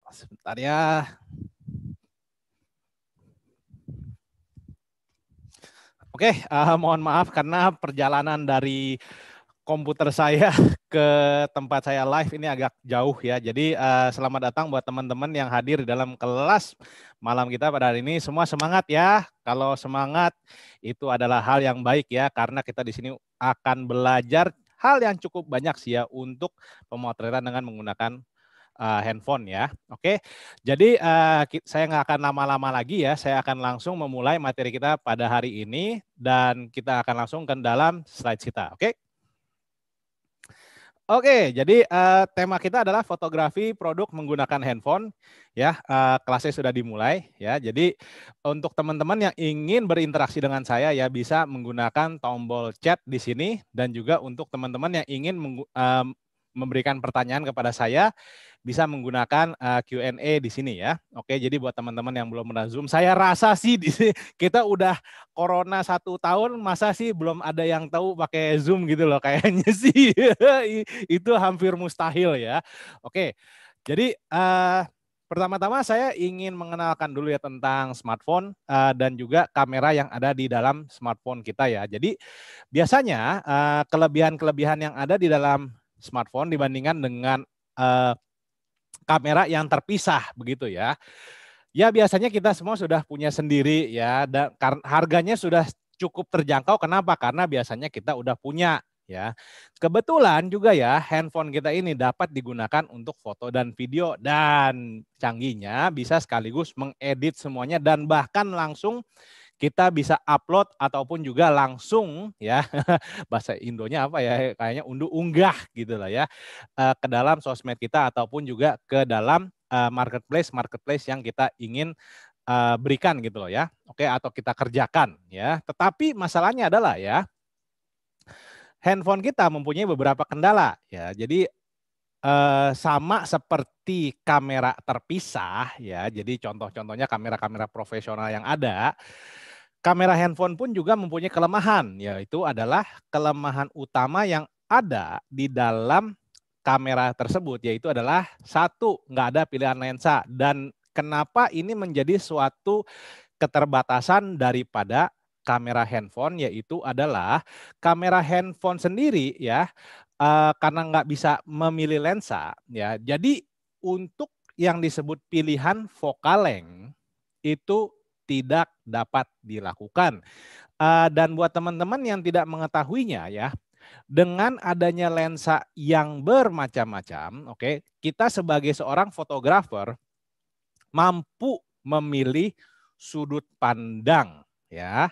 Sebentar ya. Oke, mohon maaf karena perjalanan dari komputer saya ke tempat saya live ini agak jauh ya. Jadi selamat datang buat teman-teman yang hadir di dalam kelas malam kita pada hari ini. Semua semangat ya. Kalau semangat itu adalah hal yang baik ya, karena kita di sini akan belajar hal yang cukup banyak sih ya untuk pemotretan dengan menggunakan handphone ya. Oke, jadi saya nggak akan lama-lama lagi ya, saya akan langsung memulai materi kita pada hari ini dan kita akan langsung ke dalam slide kita. Oke, jadi tema kita adalah fotografi produk menggunakan handphone ya. Kelasnya sudah dimulai ya. Jadi untuk teman-teman yang ingin berinteraksi dengan saya ya bisa menggunakan tombol chat di sini, dan juga untuk teman-teman yang ingin memberikan pertanyaan kepada saya bisa menggunakan Q&A di sini ya. Oke, jadi buat teman-teman yang belum pernah Zoom, saya rasa sih kita udah Corona 1 tahun, masa sih belum ada yang tahu pakai Zoom gitu loh, kayaknya sih itu hampir mustahil ya. Oke, jadi pertama-tama saya ingin mengenalkan dulu ya tentang smartphone dan juga kamera yang ada di dalam smartphone kita ya. Jadi biasanya kelebihan-kelebihan yang ada di dalam smartphone dibandingkan dengan kamera yang terpisah begitu ya. Ya biasanya kita semua sudah punya sendiri ya, dan harganya sudah cukup terjangkau. Kenapa? Karena biasanya kita udah punya ya. Kebetulan juga ya handphone kita ini dapat digunakan untuk foto dan video, dan canggihnya bisa sekaligus mengedit semuanya dan bahkan langsung kita bisa upload ataupun juga langsung ya bahasa Indonya apa ya, kayaknya unduh-unggah gitu lah ya ke dalam sosmed kita ataupun juga ke dalam marketplace yang kita ingin berikan gitu loh ya. Oke, atau kita kerjakan ya. Tetapi masalahnya adalah ya handphone kita mempunyai beberapa kendala ya. Jadi sama seperti kamera terpisah ya. Jadi contoh-contohnya kamera-kamera profesional yang ada, kamera handphone pun juga mempunyai kelemahan, yaitu adalah kelemahan utama yang ada di dalam kamera tersebut, yaitu adalah satu, nggak ada pilihan lensa. Dan kenapa ini menjadi suatu keterbatasan daripada kamera handphone, yaitu adalah kamera handphone sendiri ya, karena nggak bisa memilih lensa ya. Jadi untuk yang disebut pilihan focal length itu tidak dapat dilakukan. Dan buat teman-teman yang tidak mengetahuinya ya, dengan adanya lensa yang bermacam-macam, oke, kita sebagai seorang fotografer mampu memilih sudut pandang ya.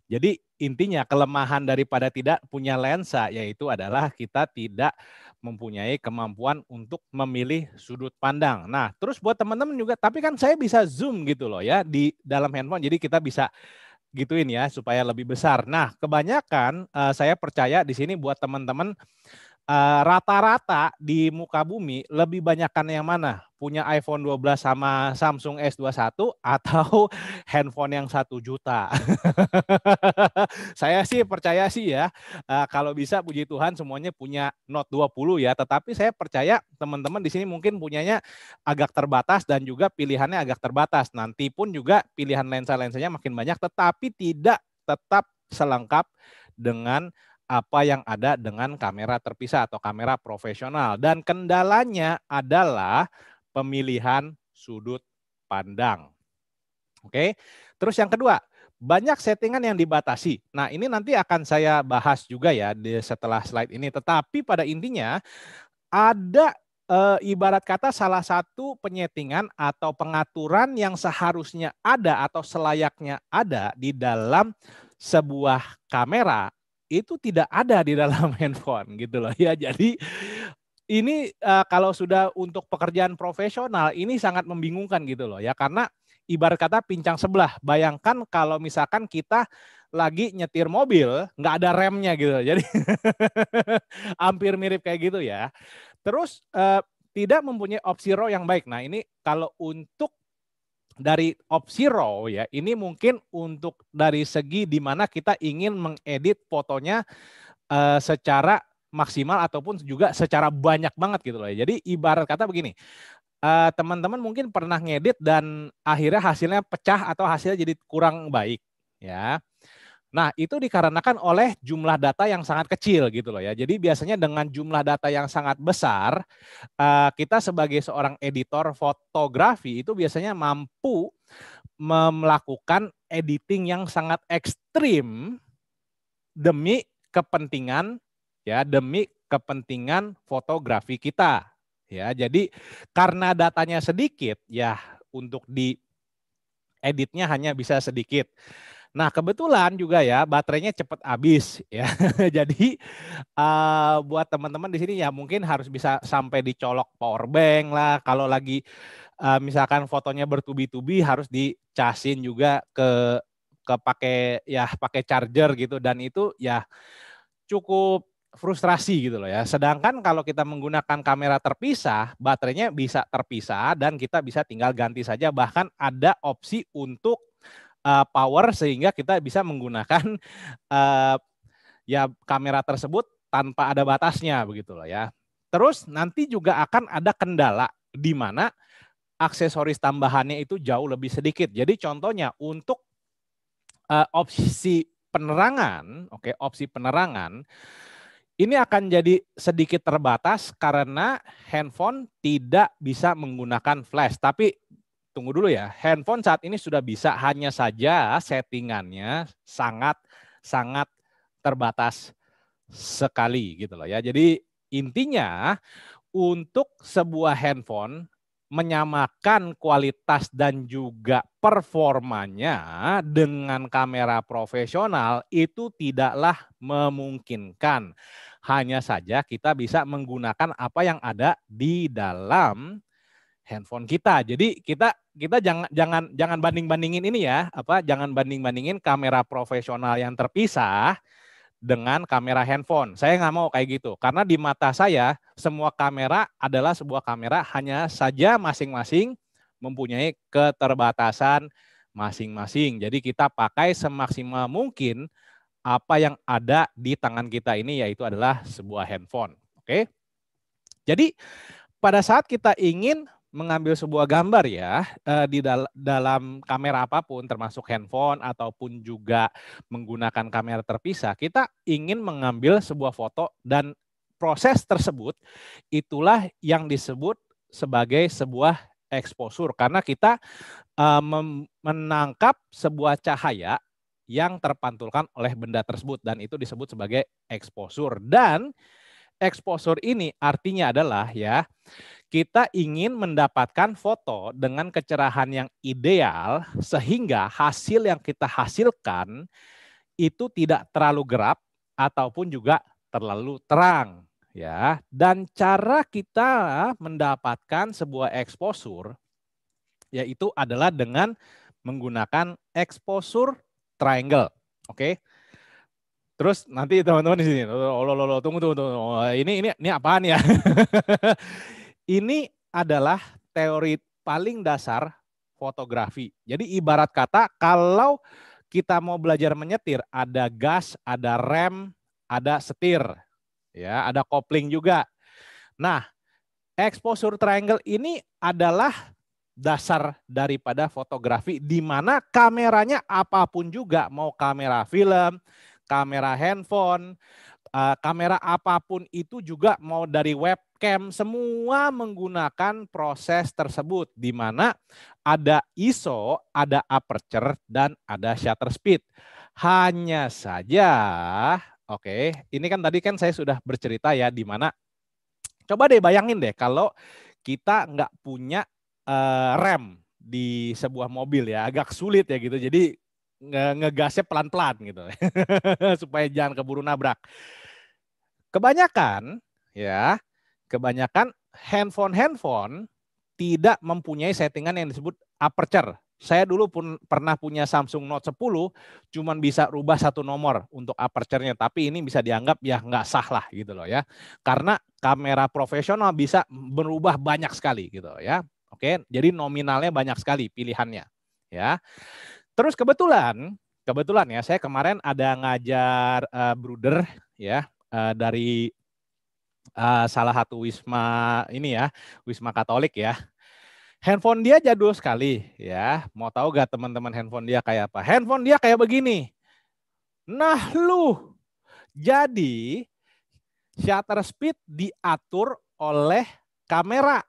Jadi intinya kelemahan daripada tidak punya lensa yaitu adalah kita tidak mempunyai kemampuan untuk memilih sudut pandang. Nah, terus buat teman-teman juga, tapi kan saya bisa zoom gitu loh ya di dalam handphone. Jadi kita bisa gituin ya supaya lebih besar. Nah, kebanyakan saya percaya di sini buat teman-teman rata-rata di muka bumi lebih banyakkan yang mana? Punya iPhone 12 sama Samsung S21 atau handphone yang 1 juta? Saya sih percaya sih ya, kalau bisa puji Tuhan semuanya punya Note 20 ya, tetapi saya percaya teman-teman di sini mungkin punyanya agak terbatas dan juga pilihannya agak terbatas. Nanti pun juga pilihan lensa-lensanya makin banyak, tetapi tidak tetap selengkap dengan apa yang ada dengan kamera terpisah atau kamera profesional. Dan kendalanya adalah pemilihan sudut pandang. Oke. Terus yang kedua, banyak settingan yang dibatasi. Nah, ini nanti akan saya bahas juga ya setelah slide ini. Tetapi pada intinya ada ibarat kata salah satu penyetingan atau pengaturan yang seharusnya ada atau selayaknya ada di dalam sebuah kamera itu tidak ada di dalam handphone gitu loh ya. Jadi ini kalau sudah untuk pekerjaan profesional ini sangat membingungkan gitu loh ya, karena ibarat kata pincang sebelah. Bayangkan kalau misalkan kita lagi nyetir mobil nggak ada remnya gitu. Jadi hampir mirip kayak gitu ya. Terus tidak mempunyai opsi RAW yang baik. Nah, ini kalau untuk dari opsi RAW ya, ini mungkin untuk dari segi di mana kita ingin mengedit fotonya secara maksimal ataupun juga secara banyak banget gitu loh. Jadi ibarat kata begini, teman-teman mungkin pernah ngedit dan akhirnya hasilnya pecah atau hasilnya jadi kurang baik, ya. Nah, itu dikarenakan oleh jumlah data yang sangat kecil gitu loh ya. Jadi biasanya dengan jumlah data yang sangat besar, kita sebagai seorang editor fotografi itu biasanya mampu melakukan editing yang sangat ekstrim demi kepentingan demi kepentingan fotografi kita. Ya, jadi karena datanya sedikit, ya untuk di editnya hanya bisa sedikit. Nah, kebetulan juga ya baterainya cepat habis ya. Jadi buat teman-teman di sini ya mungkin harus bisa sampai dicolok power bank lah. Kalau lagi misalkan fotonya bertubi-tubi harus dicasin juga ke pakai charger gitu, dan itu ya cukup frustrasi gitu loh ya. Sedangkan kalau kita menggunakan kamera terpisah, baterainya bisa terpisah dan kita bisa tinggal ganti saja, bahkan ada opsi untuk power sehingga kita bisa menggunakan ya kamera tersebut tanpa ada batasnya begitu loh ya. Terus nanti juga akan ada kendala di mana aksesoris tambahannya itu jauh lebih sedikit. Jadi contohnya untuk opsi penerangan, opsi penerangan ini akan jadi sedikit terbatas karena handphone tidak bisa menggunakan flash. Tapi tunggu dulu ya, handphone saat ini sudah bisa, hanya saja settingannya sangat terbatas sekali gitu loh ya. Jadi intinya untuk sebuah handphone menyamakan kualitas dan juga performanya dengan kamera profesional itu tidaklah memungkinkan. Hanya saja kita bisa menggunakan apa yang ada di dalam handphone kita. Jadi kita jangan banding-bandingin ini ya, jangan banding-bandingin kamera profesional yang terpisah dengan kamera handphone. Saya nggak mau kayak gitu. Karena di mata saya, semua kamera adalah sebuah kamera, hanya saja masing-masing mempunyai keterbatasan masing-masing. Jadi kita pakai semaksimal mungkin apa yang ada di tangan kita ini, yaitu adalah sebuah handphone. Oke. Jadi pada saat kita ingin mengambil sebuah gambar ya di dalam kamera apapun termasuk handphone ataupun juga menggunakan kamera terpisah, kita ingin mengambil sebuah foto dan proses tersebut itulah yang disebut sebagai sebuah exposure, karena kita menangkap sebuah cahaya yang terpantulkan oleh benda tersebut dan itu disebut sebagai exposure. Dan exposure ini artinya adalah ya kita ingin mendapatkan foto dengan kecerahan yang ideal sehingga hasil yang kita hasilkan itu tidak terlalu gelap ataupun juga terlalu terang ya. Dan cara kita mendapatkan sebuah exposure yaitu adalah dengan menggunakan exposure triangle. Oke. Terus nanti teman-teman di sini, tunggu. Ini apaan ya? Ini adalah teori paling dasar fotografi. Jadi ibarat kata kalau kita mau belajar menyetir, ada gas, ada rem, ada setir, ya, ada kopling juga. Nah, exposure triangle ini adalah dasar daripada fotografi, di mana kameranya apapun juga, mau kamera film, kamera handphone, kamera apapun itu juga, mau dari webcam, semua menggunakan proses tersebut, di mana ada ISO, ada aperture, dan ada shutter speed. Hanya saja, ini kan tadi kan saya sudah bercerita ya, di mana coba deh bayangin deh kalau kita nggak punya rem di sebuah mobil ya, agak sulit ya gitu. Jadi ngegasnya pelan-pelan gitu supaya jangan keburu nabrak. Kebanyakan handphone tidak mempunyai settingan yang disebut aperture. Saya dulu pun pernah punya Samsung Note 10, cuman bisa rubah satu nomor untuk aperture-nya, tapi ini bisa dianggap ya nggak sah lah gitu loh ya. Karena kamera profesional bisa berubah banyak sekali gitu ya. Oke, jadi nominalnya banyak sekali pilihannya ya. Terus kebetulan ya saya kemarin ada ngajar bruder ya dari salah satu wisma ini ya, Wisma Katolik ya. Handphone dia jadul sekali ya. Mau tahu gak teman-teman handphone dia kayak apa? Handphone dia kayak begini. Nah lu, jadi shutter speed diatur oleh kamera.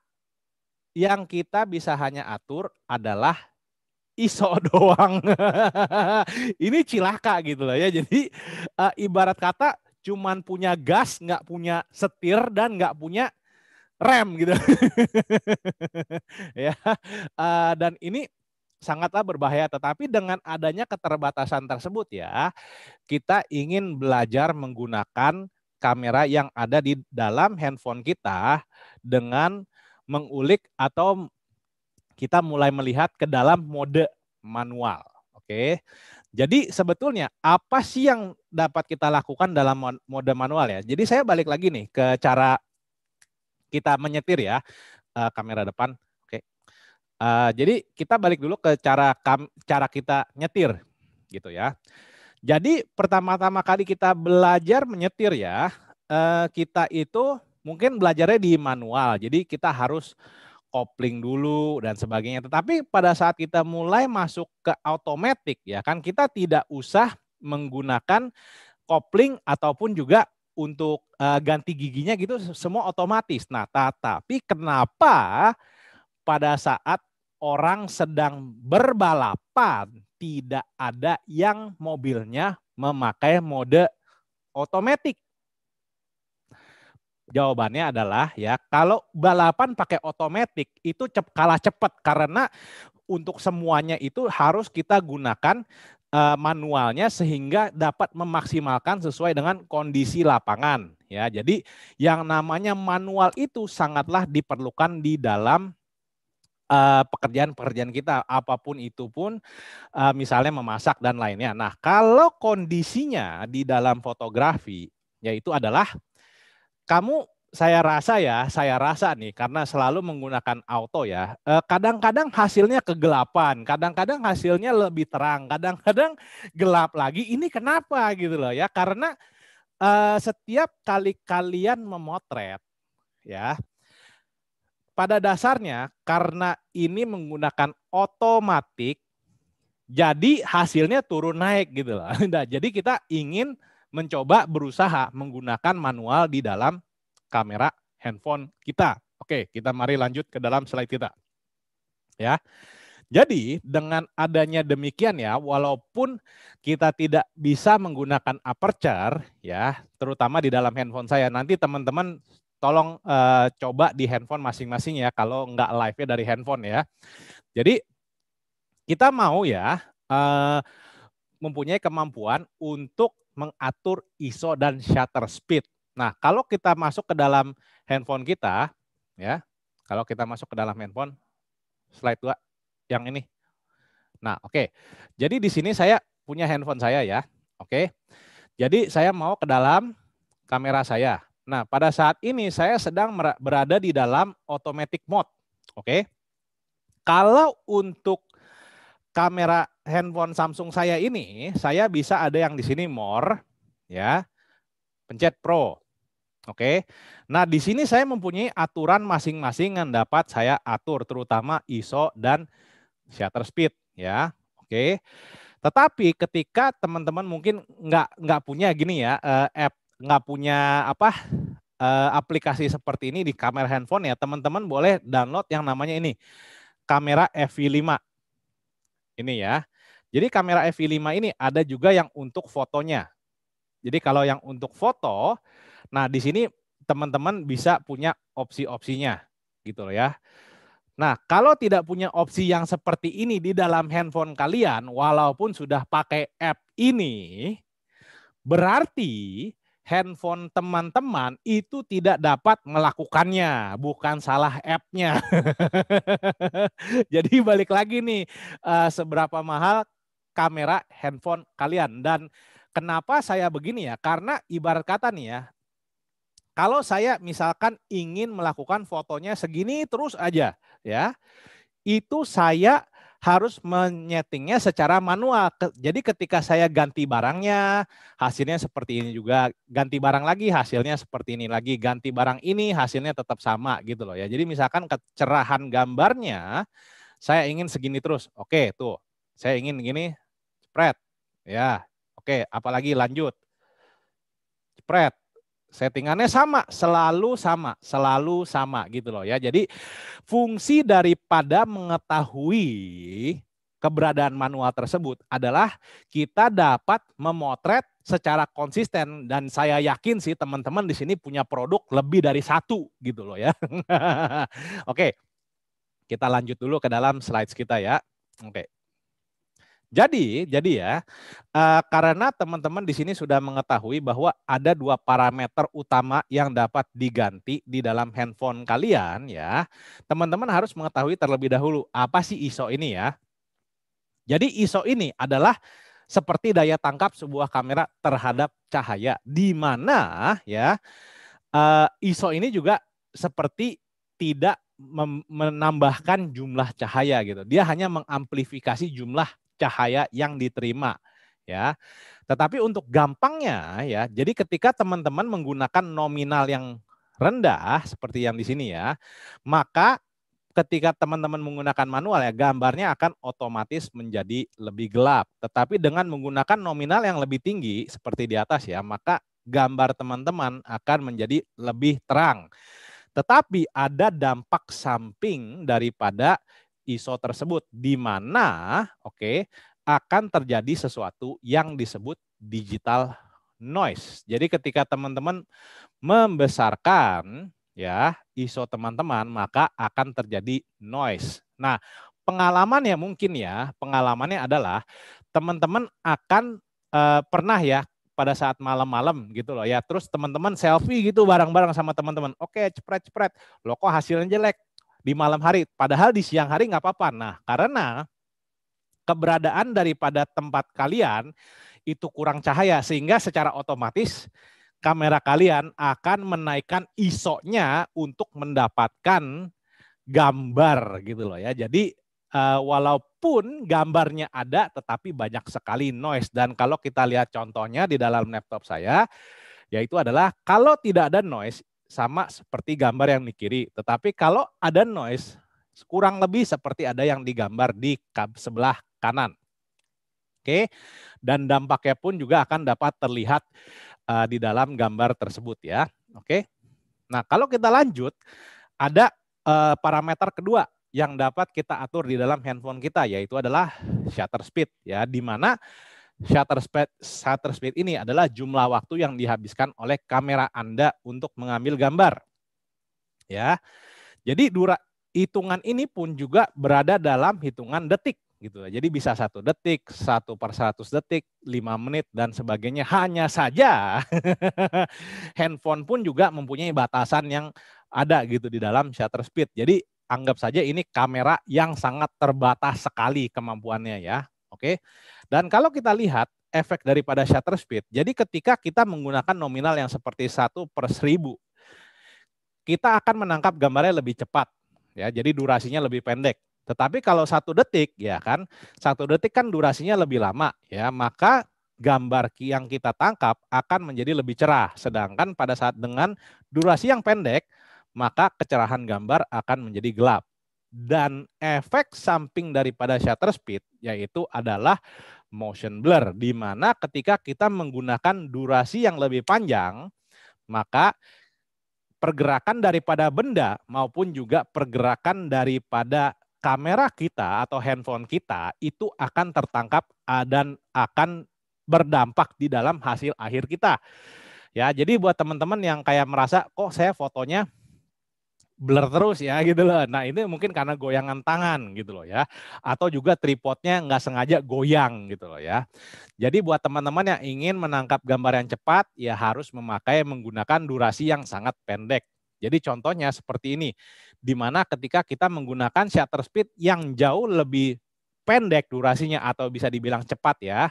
Yang kita bisa hanya atur adalah ISO doang. Ini cilaka gitu loh ya. Jadi ibarat kata cuman punya gas, nggak punya setir dan nggak punya rem gitu. Ya, dan ini sangatlah berbahaya. Tetapi dengan adanya keterbatasan tersebut ya, kita ingin belajar menggunakan kamera yang ada di dalam handphone kita dengan mengulik atau kita mulai melihat ke dalam mode manual. Oke. Jadi sebetulnya apa sih yang dapat kita lakukan dalam mode manual ya? Jadi saya balik lagi nih ke cara kita menyetir ya, kamera depan. Oke. Jadi kita balik dulu ke cara kita nyetir gitu ya. Jadi pertama-tama kali kita belajar menyetir ya, kita itu mungkin belajarnya di manual. Jadi kita harus kopling dulu dan sebagainya. Tetapi pada saat kita mulai masuk ke automatic ya kan, kita tidak usah menggunakan kopling ataupun juga untuk ganti giginya gitu semua otomatis. Nah, tapi kenapa pada saat orang sedang berbalapan tidak ada yang mobilnya memakai mode otomatis? Jawabannya adalah ya kalau balapan pakai otomatis itu kalah cepat karena untuk semuanya itu harus kita gunakan manualnya sehingga dapat memaksimalkan sesuai dengan kondisi lapangan ya. Jadi yang namanya manual itu sangatlah diperlukan di dalam pekerjaan-pekerjaan kita apapun itu pun misalnya memasak dan lainnya. Nah, kalau kondisinya di dalam fotografi yaitu adalah kamu saya rasa nih karena selalu menggunakan auto ya, kadang-kadang hasilnya kegelapan, kadang-kadang hasilnya lebih terang, kadang-kadang gelap lagi. Ini kenapa gitu loh ya? Karena setiap kali kalian memotret ya, pada dasarnya karena ini menggunakan otomatis, jadi hasilnya turun naik gitu loh. Nah, jadi kita ingin mencoba berusaha menggunakan manual di dalam kamera handphone kita. Oke, kita mari lanjut ke dalam slide kita. Ya. Jadi dengan adanya demikian ya, walaupun kita tidak bisa menggunakan aperture ya, terutama di dalam handphone saya. Nanti teman-teman tolong coba di handphone masing-masing ya, kalau nggak live-nya dari handphone ya. Jadi kita mau ya mempunyai kemampuan untuk mengatur ISO dan shutter speed. Nah, kalau kita masuk ke dalam handphone kita, ya, kalau kita masuk ke dalam handphone, slide 2, yang ini. Nah, oke. Jadi di sini saya punya handphone saya ya, oke. Jadi saya mau ke dalam kamera saya. Nah, pada saat ini saya sedang berada di dalam automatic mode, oke. Kalau untuk kamera handphone Samsung saya ini, saya bisa ada yang di sini more, ya, pencet Pro, oke. Nah di sini saya mempunyai aturan masing-masing yang dapat saya atur, terutama ISO dan shutter speed, ya, oke. Tetapi ketika teman-teman mungkin nggak punya gini ya, app, nggak punya aplikasi seperti ini di kamera handphone ya, teman-teman boleh download yang namanya ini, kamera FV5. Ini ya. Jadi kamera FV5 ini ada juga yang untuk fotonya. Jadi kalau yang untuk foto, nah di sini teman-teman bisa punya opsi-opsinya gitu loh ya. Nah, kalau tidak punya opsi yang seperti ini di dalam handphone kalian, walaupun sudah pakai app ini, berarti handphone teman-teman itu tidak dapat melakukannya, bukan salah app-nya. Jadi balik lagi nih, seberapa mahal kamera handphone kalian. Dan kenapa saya begini ya, karena ibarat kata nih ya, kalau saya misalkan ingin melakukan fotonya segini terus aja ya, itu saya harus menyetingnya secara manual. Jadi ketika saya ganti barangnya, hasilnya seperti ini juga. Ganti barang lagi, hasilnya seperti ini lagi. Ganti barang ini, hasilnya tetap sama gitu loh ya. Jadi misalkan kecerahan gambarnya, saya ingin segini terus. Oke, tuh. Saya ingin gini, spread. Ya, oke, apalagi lanjut. Spread. Settingannya selalu sama gitu loh ya. Jadi fungsi daripada mengetahui keberadaan manual tersebut adalah kita dapat memotret secara konsisten, dan saya yakin sih teman-teman di sini punya produk lebih dari satu gitu loh ya. Oke, kita lanjut dulu ke dalam slides kita ya. Oke. Jadi ya, karena teman-teman di sini sudah mengetahui bahwa ada 2 parameter utama yang dapat diganti di dalam handphone kalian ya, teman-teman harus mengetahui terlebih dahulu apa sih ISO ini ya. Jadi ISO ini adalah seperti daya tangkap sebuah kamera terhadap cahaya, di mana ya ISO ini juga seperti tidak menambahkan jumlah cahaya gitu. Dia hanya mengamplifikasi jumlah cahaya yang diterima ya. Tetapi untuk gampangnya ya, jadi ketika teman-teman menggunakan nominal yang rendah seperti yang di sini ya, maka ketika teman-teman menggunakan manual ya, gambarnya akan otomatis menjadi lebih gelap. Tetapi dengan menggunakan nominal yang lebih tinggi seperti di atas ya, maka gambar teman-teman akan menjadi lebih terang. Tetapi ada dampak samping daripada ISO tersebut, di mana akan terjadi sesuatu yang disebut digital noise. Jadi ketika teman-teman membesarkan ya ISO teman-teman, maka akan terjadi noise. Nah, pengalamannya adalah teman-teman akan pernah ya pada saat malam-malam gitu loh ya. Terus teman-teman selfie gitu bareng-bareng sama teman-teman. Oke, cepret-cepret. Loh kok hasilnya jelek di malam hari. Padahal di siang hari nggak apa-apa. Nah, karena keberadaan daripada tempat kalian itu kurang cahaya, sehingga secara otomatis kamera kalian akan menaikkan ISO-nya untuk mendapatkan gambar gitu loh ya. Jadi walaupun gambarnya ada, tetapi banyak sekali noise. Dan kalau kita lihat contohnya di dalam laptop saya, yaitu adalah kalau tidak ada noise, sama seperti gambar yang di kiri. Tetapi kalau ada noise, kurang lebih seperti ada yang digambar di sebelah kanan. Oke, dan dampaknya pun juga akan dapat terlihat di dalam gambar tersebut ya. Oke, nah kalau kita lanjut, ada parameter kedua yang dapat kita atur di dalam handphone kita, yaitu adalah shutter speed ya, di mana shutter speed ini adalah jumlah waktu yang dihabiskan oleh kamera Anda untuk mengambil gambar. Ya. Jadi hitungan ini pun juga berada dalam hitungan detik gitu. Jadi bisa 1 detik, 1/100 detik, 5 menit dan sebagainya. Hanya saja handphone pun juga mempunyai batasan yang ada gitu di dalam shutter speed. Jadi anggap saja ini kamera yang sangat terbatas sekali kemampuannya ya. Oke. Dan kalau kita lihat efek daripada shutter speed, jadi ketika kita menggunakan nominal yang seperti 1/1000, kita akan menangkap gambarnya lebih cepat ya. Jadi durasinya lebih pendek. Tetapi kalau 1 detik ya kan, 1 detik kan durasinya lebih lama ya, maka gambar yang kita tangkap akan menjadi lebih cerah. Sedangkan pada saat dengan durasi yang pendek, maka kecerahan gambar akan menjadi gelap. Dan efek samping daripada shutter speed yaitu adalah motion blur, di mana ketika kita menggunakan durasi yang lebih panjang, maka pergerakan daripada benda maupun juga pergerakan daripada kamera kita atau handphone kita itu akan tertangkap dan akan berdampak di dalam hasil akhir kita. Ya, jadi buat teman-teman yang kayak merasa kok saya fotonya blur terus ya gitu loh. Nah, ini mungkin karena goyangan tangan gitu loh ya. Atau juga tripodnya nggak sengaja goyang gitu loh ya. Jadi buat teman-teman yang ingin menangkap gambar yang cepat, ya harus menggunakan durasi yang sangat pendek. Jadi contohnya seperti ini, di mana ketika kita menggunakan shutter speed yang jauh lebih pendek durasinya atau bisa dibilang cepat ya,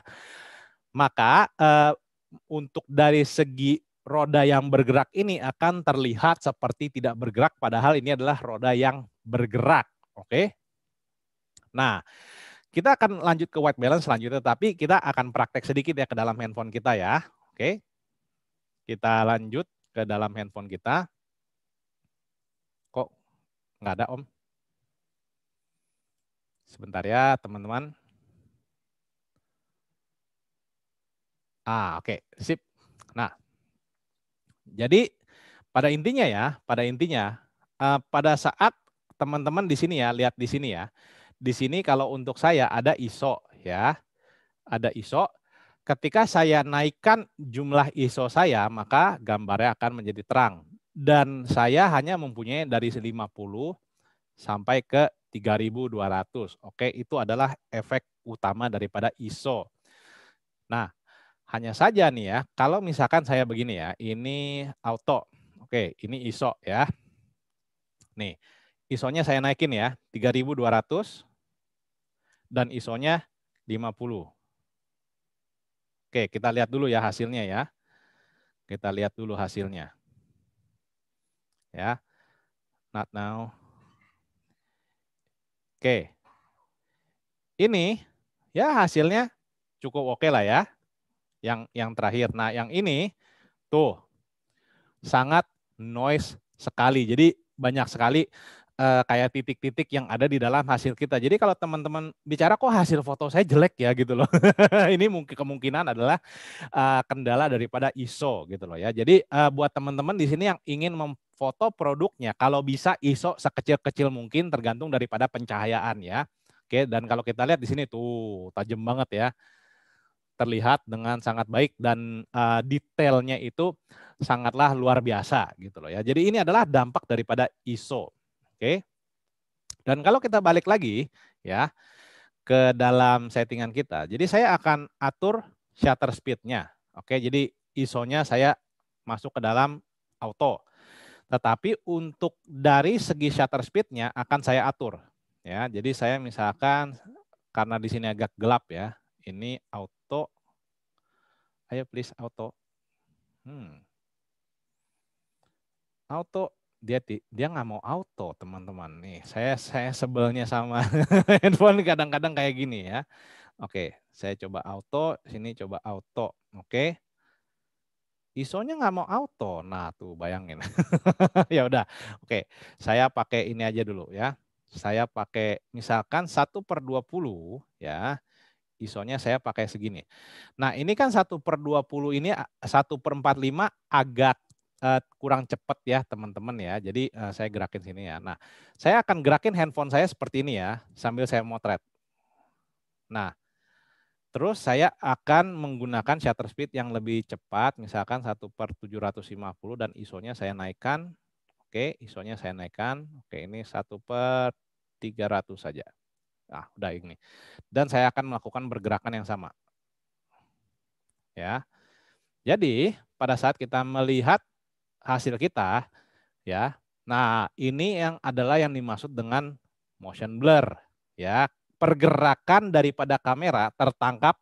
maka untuk dari segi roda yang bergerak ini akan terlihat seperti tidak bergerak, padahal ini adalah roda yang bergerak. Oke. Nah, Kita akan lanjut ke white balance selanjutnya, tapi kita akan praktek sedikit ya ke dalam handphone kita ya. Oke. Kita lanjut ke dalam handphone kita. Kok nggak ada, Om? Sebentar ya, teman-teman. Oke, sip. Nah, jadi pada intinya pada saat teman-teman di sini ya, lihat di sini ya. Di sini kalau untuk saya ada ISO ya, ada ISO. Ketika saya naikkan jumlah ISO saya, maka gambarnya akan menjadi terang. Dan saya hanya mempunyai dari 50 sampai ke 3200. Oke, itu adalah efek utama daripada ISO. Nah, hanya saja nih ya, kalau misalkan saya begini ya, ini auto. Oke, ini ISO ya. Nih, ISO-nya saya naikin ya, 3200 dan ISO-nya 50. Oke, kita lihat dulu ya hasilnya ya. Kita lihat dulu hasilnya. Ya. Not now. Oke. Ini ya hasilnya cukup oke lah ya. Yang terakhir. Nah, yang ini tuh sangat noise sekali. Jadi banyak sekali kayak titik-titik yang ada di dalam hasil kita. Jadi kalau teman-teman bicara kok hasil foto saya jelek ya gitu loh. Ini mungkin kemungkinan adalah kendala daripada ISO gitu loh ya. Jadi buat teman-teman di sini yang ingin memfoto produknya, kalau bisa ISO sekecil-kecil mungkin tergantung daripada pencahayaan ya. Oke, dan kalau kita lihat di sini tuh tajam banget ya. Terlihat dengan sangat baik dan detailnya itu sangatlah luar biasa gitu loh ya. Jadi ini adalah dampak daripada ISO. Oke. Dan kalau kita balik lagi ya ke dalam settingan kita. Jadi saya akan atur shutter speed-nya. Oke, jadi ISO-nya saya masuk ke dalam auto. Tetapi untuk dari segi shutter speed-nya akan saya atur. Ya, jadi saya misalkan karena di sini agak gelap ya. Ini auto. Ayo please auto. Auto dia nggak mau auto teman-teman nih. Saya sebelnya sama handphone kadang-kadang kayak gini ya. Oke, saya coba auto, sini coba auto. Oke. ISO-nya nggak mau auto. Nah, tuh bayangin. Ya udah. Oke, saya pakai ini aja dulu ya. Saya pakai misalkan 1/20 ya. ISO-nya saya pakai segini. Nah, ini kan 1/20 ini 1/45 agak kurang cepat ya teman-teman ya. Jadi saya gerakin sini ya. Nah, saya akan gerakin handphone saya seperti ini ya, sambil saya motret. Nah, terus saya akan menggunakan shutter speed yang lebih cepat, misalkan 1/750 dan ISO-nya saya naikkan. Oke, ISO-nya saya naikkan. Oke, ini 1/300 saja. Nah, udah ini. Dan saya akan melakukan pergerakan yang sama. Ya. Jadi, pada saat kita melihat hasil kita, ya. Nah, ini yang adalah yang dimaksud dengan motion blur, ya. Pergerakan daripada kamera tertangkap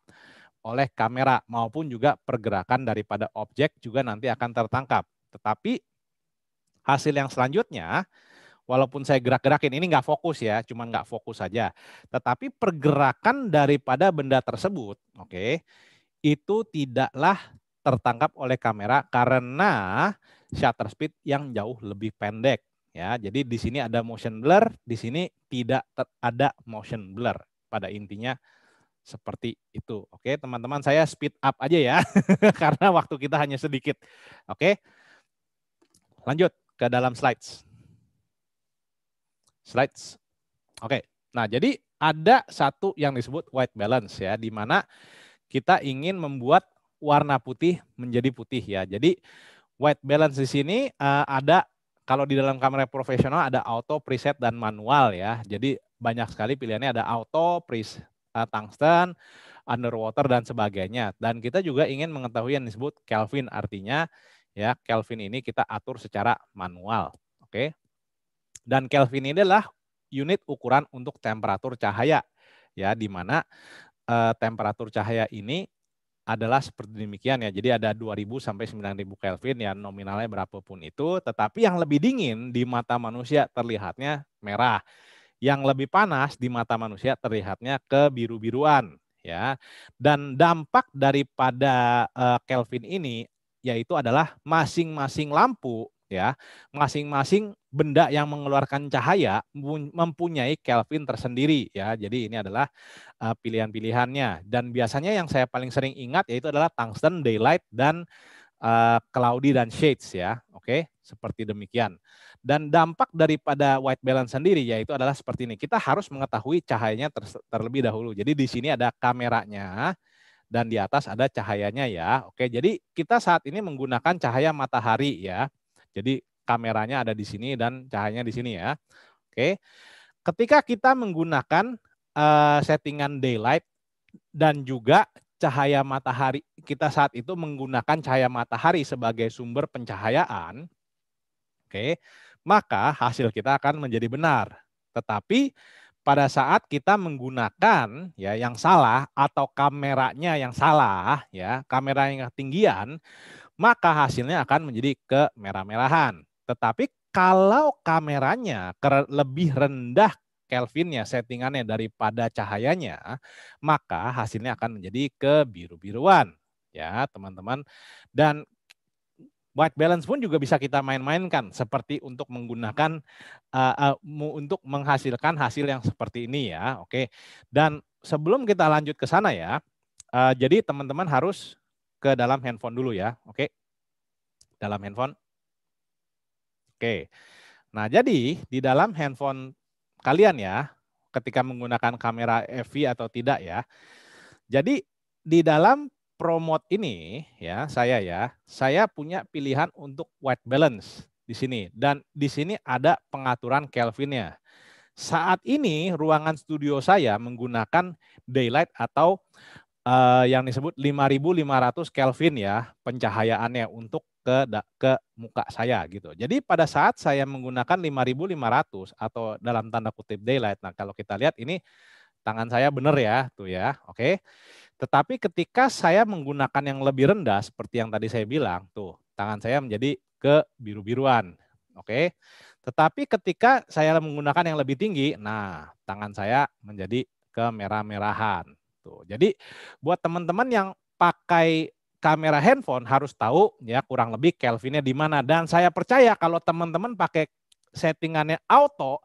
oleh kamera maupun juga pergerakan daripada objek juga nanti akan tertangkap. Tetapi hasil yang selanjutnya, walaupun saya gerak-gerakin, ini nggak fokus ya, cuma nggak fokus saja. Tetapi pergerakan daripada benda tersebut, oke, itu tidaklah tertangkap oleh kamera karena shutter speed yang jauh lebih pendek. Ya, jadi di sini ada motion blur, di sini tidak ada motion blur. Pada intinya seperti itu. Oke, teman-teman, saya speed up aja ya, karena waktu kita hanya sedikit. Oke, lanjut ke dalam slides. Slides. Oke, nah jadi ada satu yang disebut white balance ya, di mana kita ingin membuat warna putih menjadi putih ya. Jadi white balance di sini ada, kalau di dalam kamera profesional ada auto, preset, dan manual ya. Jadi banyak sekali pilihannya, ada auto, preset, tungsten, underwater, dan sebagainya. Dan kita juga ingin mengetahui yang disebut Kelvin, artinya ya Kelvin ini kita atur secara manual. Oke. Dan Kelvin ini adalah unit ukuran untuk temperatur cahaya ya, di mana temperatur cahaya ini adalah seperti demikian ya. Jadi ada 2000 sampai 9000 Kelvin ya, nominalnya berapapun itu, tetapi yang lebih dingin di mata manusia terlihatnya merah. yang lebih panas di mata manusia terlihatnya kebiru-biruan ya. Dan dampak daripada Kelvin ini yaitu adalah masing-masing lampu ya, masing-masing benda yang mengeluarkan cahaya mempunyai Kelvin tersendiri ya. Jadi ini adalah pilihan-pilihannya, dan biasanya yang saya paling sering ingat yaitu adalah tungsten, daylight, dan cloudy dan shades ya. Oke, seperti demikian. Dan dampak daripada white balance sendiri yaitu adalah seperti ini. Kita harus mengetahui cahayanya terlebih dahulu. Jadi di sini ada kameranya dan di atas ada cahayanya ya. Oke, jadi kita saat ini menggunakan cahaya matahari ya. Jadi kameranya ada di sini dan cahayanya di sini ya. Oke. Ketika kita menggunakan settingan daylight dan juga cahaya matahari, kita saat itu menggunakan cahaya matahari sebagai sumber pencahayaan, oke, maka hasil kita akan menjadi benar. Tetapi pada saat kita menggunakan ya yang salah atau kameranya yang salah ya, kamera yang ketinggian, maka hasilnya akan menjadi kemerah-merahan. Tetapi kalau kameranya lebih rendah Kelvinnya, settingannya daripada cahayanya, maka hasilnya akan menjadi kebiru-biruan ya teman-teman. Dan white balance pun juga bisa kita main-mainkan seperti untuk menggunakan untuk menghasilkan hasil yang seperti ini ya. Oke. Dan sebelum kita lanjut ke sana ya, jadi teman-teman harus ke dalam handphone dulu ya. Oke. Dalam handphone. Oke. Nah, jadi di dalam handphone kalian ya, ketika menggunakan kamera FV atau tidak ya. Jadi di dalam promote ini ya, saya punya pilihan untuk white balance di sini, dan di sini ada pengaturan Kelvinnya. Saat ini ruangan studio saya menggunakan daylight atau yang disebut 5.500 Kelvin ya pencahayaannya untuk ke muka saya gitu. Jadi pada saat saya menggunakan 5.500 atau dalam tanda kutip daylight, nah kalau kita lihat ini tangan saya benar ya tuh ya, oke. Tetapi ketika saya menggunakan yang lebih rendah seperti yang tadi saya bilang tuh, tangan saya menjadi kebiru-biruan, oke. Tetapi ketika saya menggunakan yang lebih tinggi, nah tangan saya menjadi kemerah-merahan. Tuh. Jadi buat teman-teman yang pakai kamera handphone harus tahu ya kurang lebih Kelvinnya di mana, dan saya percaya kalau teman-teman pakai settingannya auto,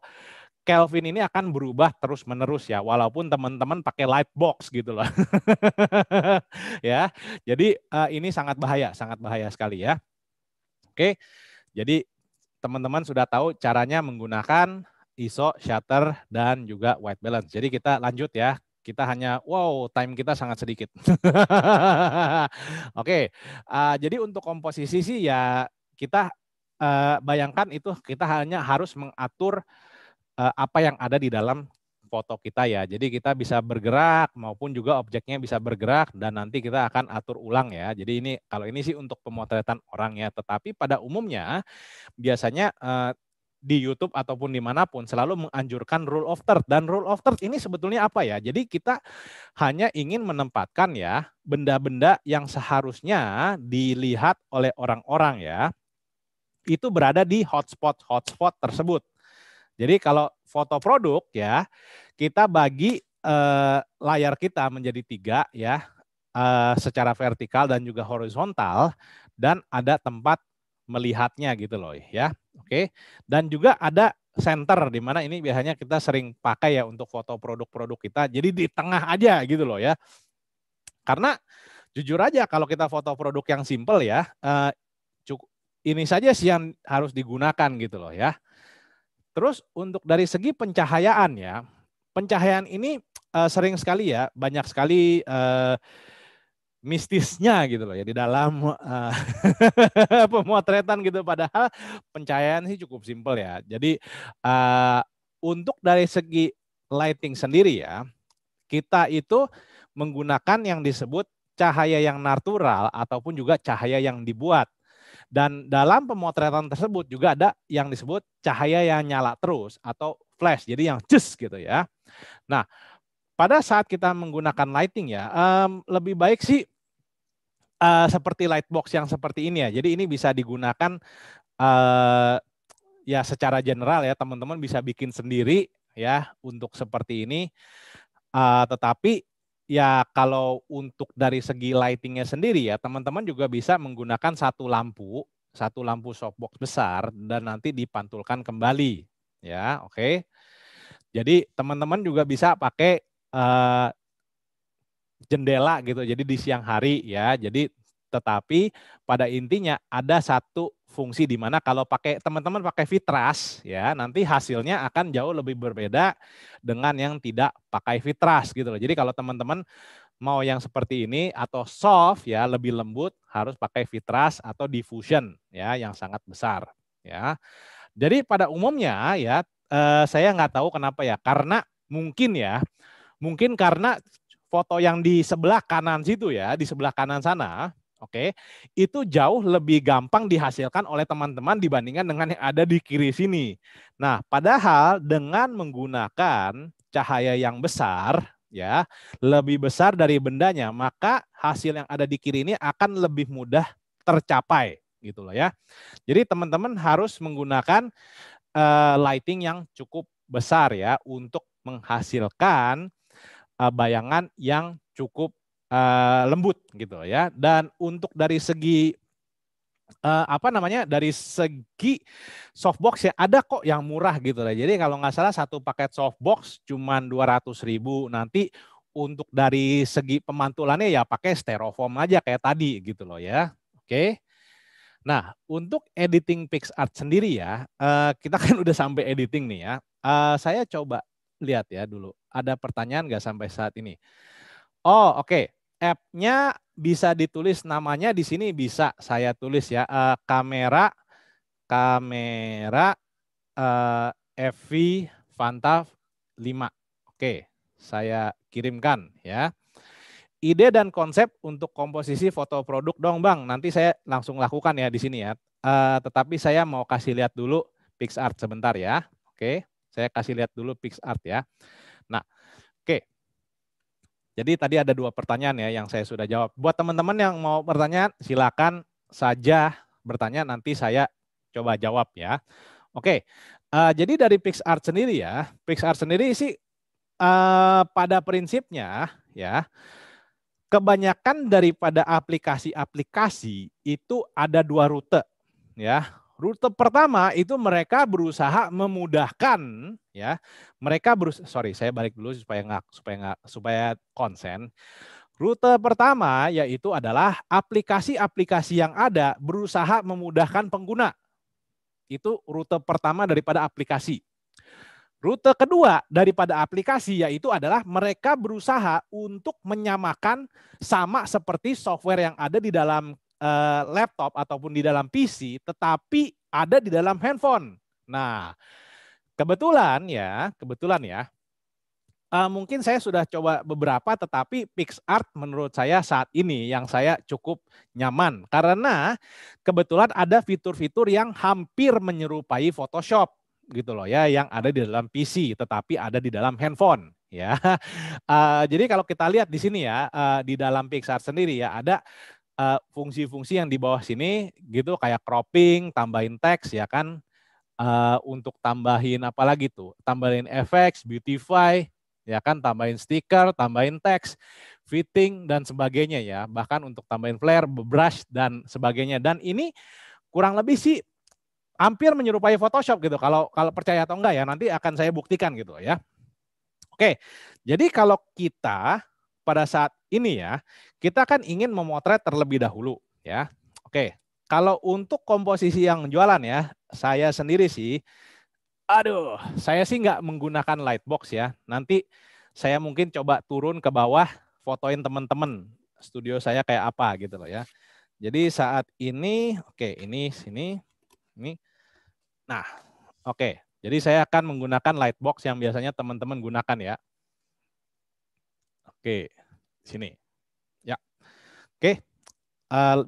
Kelvin ini akan berubah terus-menerus ya, walaupun teman-teman pakai light box gitu loh. Ya. Jadi ini sangat bahaya sekali ya. Oke. Jadi teman-teman sudah tahu caranya menggunakan ISO, shutter, dan juga white balance. Jadi kita lanjut ya. Kita hanya, wow, time kita sangat sedikit. Oke, jadi untuk komposisi sih ya kita bayangkan itu kita hanya harus mengatur apa yang ada di dalam foto kita ya. Jadi kita bisa bergerak maupun juga objeknya bisa bergerak, dan nanti kita akan atur ulang ya. Jadi ini kalau ini sih untuk pemotretan orang ya. Tetapi pada umumnya biasanya di YouTube ataupun dimanapun selalu menganjurkan rule of third, dan rule of third ini sebetulnya apa ya? Jadi kita hanya ingin menempatkan ya benda-benda yang seharusnya dilihat oleh orang-orang ya, itu berada di hotspot tersebut. Jadi kalau foto produk ya, kita bagi layar kita menjadi 3 ya, secara vertikal dan juga horizontal, dan ada tempat melihatnya gitu loh ya. Oke. Dan juga ada center di mana ini biasanya kita sering pakai ya untuk foto produk-produk kita. Jadi di tengah aja gitu loh ya. Karena jujur aja kalau kita foto produk yang simple ya, cukup ini saja sih yang harus digunakan gitu loh ya. Terus untuk dari segi pencahayaan ya, pencahayaan ini sering sekali ya, banyak sekali mistisnya gitu loh ya di dalam pemotretan gitu. Padahal pencahayaan sih cukup simpel ya. Jadi untuk dari segi lighting sendiri ya, kita itu menggunakan yang disebut cahaya yang natural ataupun juga cahaya yang dibuat. Dan dalam pemotretan tersebut juga ada yang disebut cahaya yang nyala terus atau flash, jadi yang cus gitu ya. Nah, pada saat kita menggunakan lighting ya, lebih baik sih seperti lightbox yang seperti ini ya. Jadi ini bisa digunakan ya secara general ya, teman-teman bisa bikin sendiri ya untuk seperti ini. Tetapi ya kalau untuk dari segi lightingnya sendiri ya teman-teman juga bisa menggunakan satu lampu softbox besar dan nanti dipantulkan kembali ya. Oke. Jadi teman-teman juga bisa pakai jendela gitu. Jadi di siang hari ya. Jadi tetapi pada intinya ada satu fungsi di mana kalau teman-teman pakai fitras ya, nanti hasilnya akan jauh lebih berbeda dengan yang tidak pakai fitras gitu loh. Jadi kalau teman-teman mau yang seperti ini atau soft ya, lebih lembut, harus pakai fitras atau diffusion ya yang sangat besar ya. Jadi pada umumnya ya saya nggak tahu kenapa ya, karena mungkin karena foto yang di sebelah kanan situ ya, di sebelah kanan sana, oke, itu jauh lebih gampang dihasilkan oleh teman-teman dibandingkan dengan yang ada di kiri sini. Nah, padahal dengan menggunakan cahaya yang besar, ya, lebih besar dari bendanya, maka hasil yang ada di kiri ini akan lebih mudah tercapai, gitu loh ya. Jadi teman-teman harus menggunakan lighting yang cukup besar ya untuk menghasilkan bayangan yang cukup lembut gitu ya. Dan untuk dari segi dari segi softbox ya ada kok yang murah gitu lah. Jadi kalau nggak salah satu paket softbox cuma 200.000. Nanti untuk dari segi pemantulannya ya pakai styrofoam aja kayak tadi gitu loh ya. Oke. Nah, untuk editing PicsArt sendiri ya, kita kan udah sampai editing nih ya. Saya coba lihat ya dulu. Ada pertanyaan nggak sampai saat ini? Oh, oke. App-nya bisa ditulis namanya di sini bisa saya tulis ya. Kamera FV Vantav 5. Oke, saya kirimkan ya. Ide dan konsep untuk komposisi foto produk dong Bang. Nanti saya langsung lakukan ya di sini ya. Tetapi saya mau kasih lihat dulu PicsArt sebentar ya. Oke, saya kasih lihat dulu PicsArt ya. Nah, oke. Jadi tadi ada 2 pertanyaan ya yang saya sudah jawab. Buat teman-teman yang mau bertanya, silakan saja bertanya, nanti saya coba jawab ya. Oke, jadi dari PicsArt sendiri ya, PicsArt sendiri sih pada prinsipnya ya, kebanyakan daripada aplikasi-aplikasi itu ada 2 rute ya. Rute pertama itu mereka berusaha memudahkan ya. Saya balik dulu supaya konsen. Rute pertama yaitu adalah aplikasi-aplikasi yang ada berusaha memudahkan pengguna. Itu rute pertama daripada aplikasi. Rute kedua daripada aplikasi yaitu adalah mereka berusaha untuk menyamakan sama seperti software yang ada di dalam laptop ataupun di dalam PC, tetapi ada di dalam handphone. Nah, kebetulan ya, mungkin saya sudah coba beberapa, tetapi PicsArt menurut saya saat ini yang saya cukup nyaman karena kebetulan ada fitur-fitur yang hampir menyerupai Photoshop gitu loh ya, yang ada di dalam PC tetapi ada di dalam handphone ya. Jadi kalau kita lihat di sini ya, di dalam PicsArt sendiri ya ada fungsi-fungsi yang di bawah sini gitu kayak cropping, tambahin teks ya kan, untuk tambahin apa lagi tuh, tambahin effects, beautify ya kan, tambahin stiker, tambahin teks, fitting dan sebagainya ya, bahkan untuk tambahin flare, brush dan sebagainya. Dan ini kurang lebih sih hampir menyerupai Photoshop gitu. Kalau percaya atau enggak ya, nanti akan saya buktikan gitu ya. Oke, jadi kalau kita pada saat ini ya, kita kan ingin memotret terlebih dahulu ya. Oke, kalau untuk komposisi yang jualan ya, saya sendiri sih, saya sih nggak menggunakan lightbox ya. Nanti saya mungkin coba turun ke bawah, fotoin teman-teman studio saya kayak apa gitu loh ya. Jadi saat ini, oke, ini sini, ini. Nah, oke. Jadi saya akan menggunakan lightbox yang biasanya teman-teman gunakan ya. Oke, sini. Ya. Oke,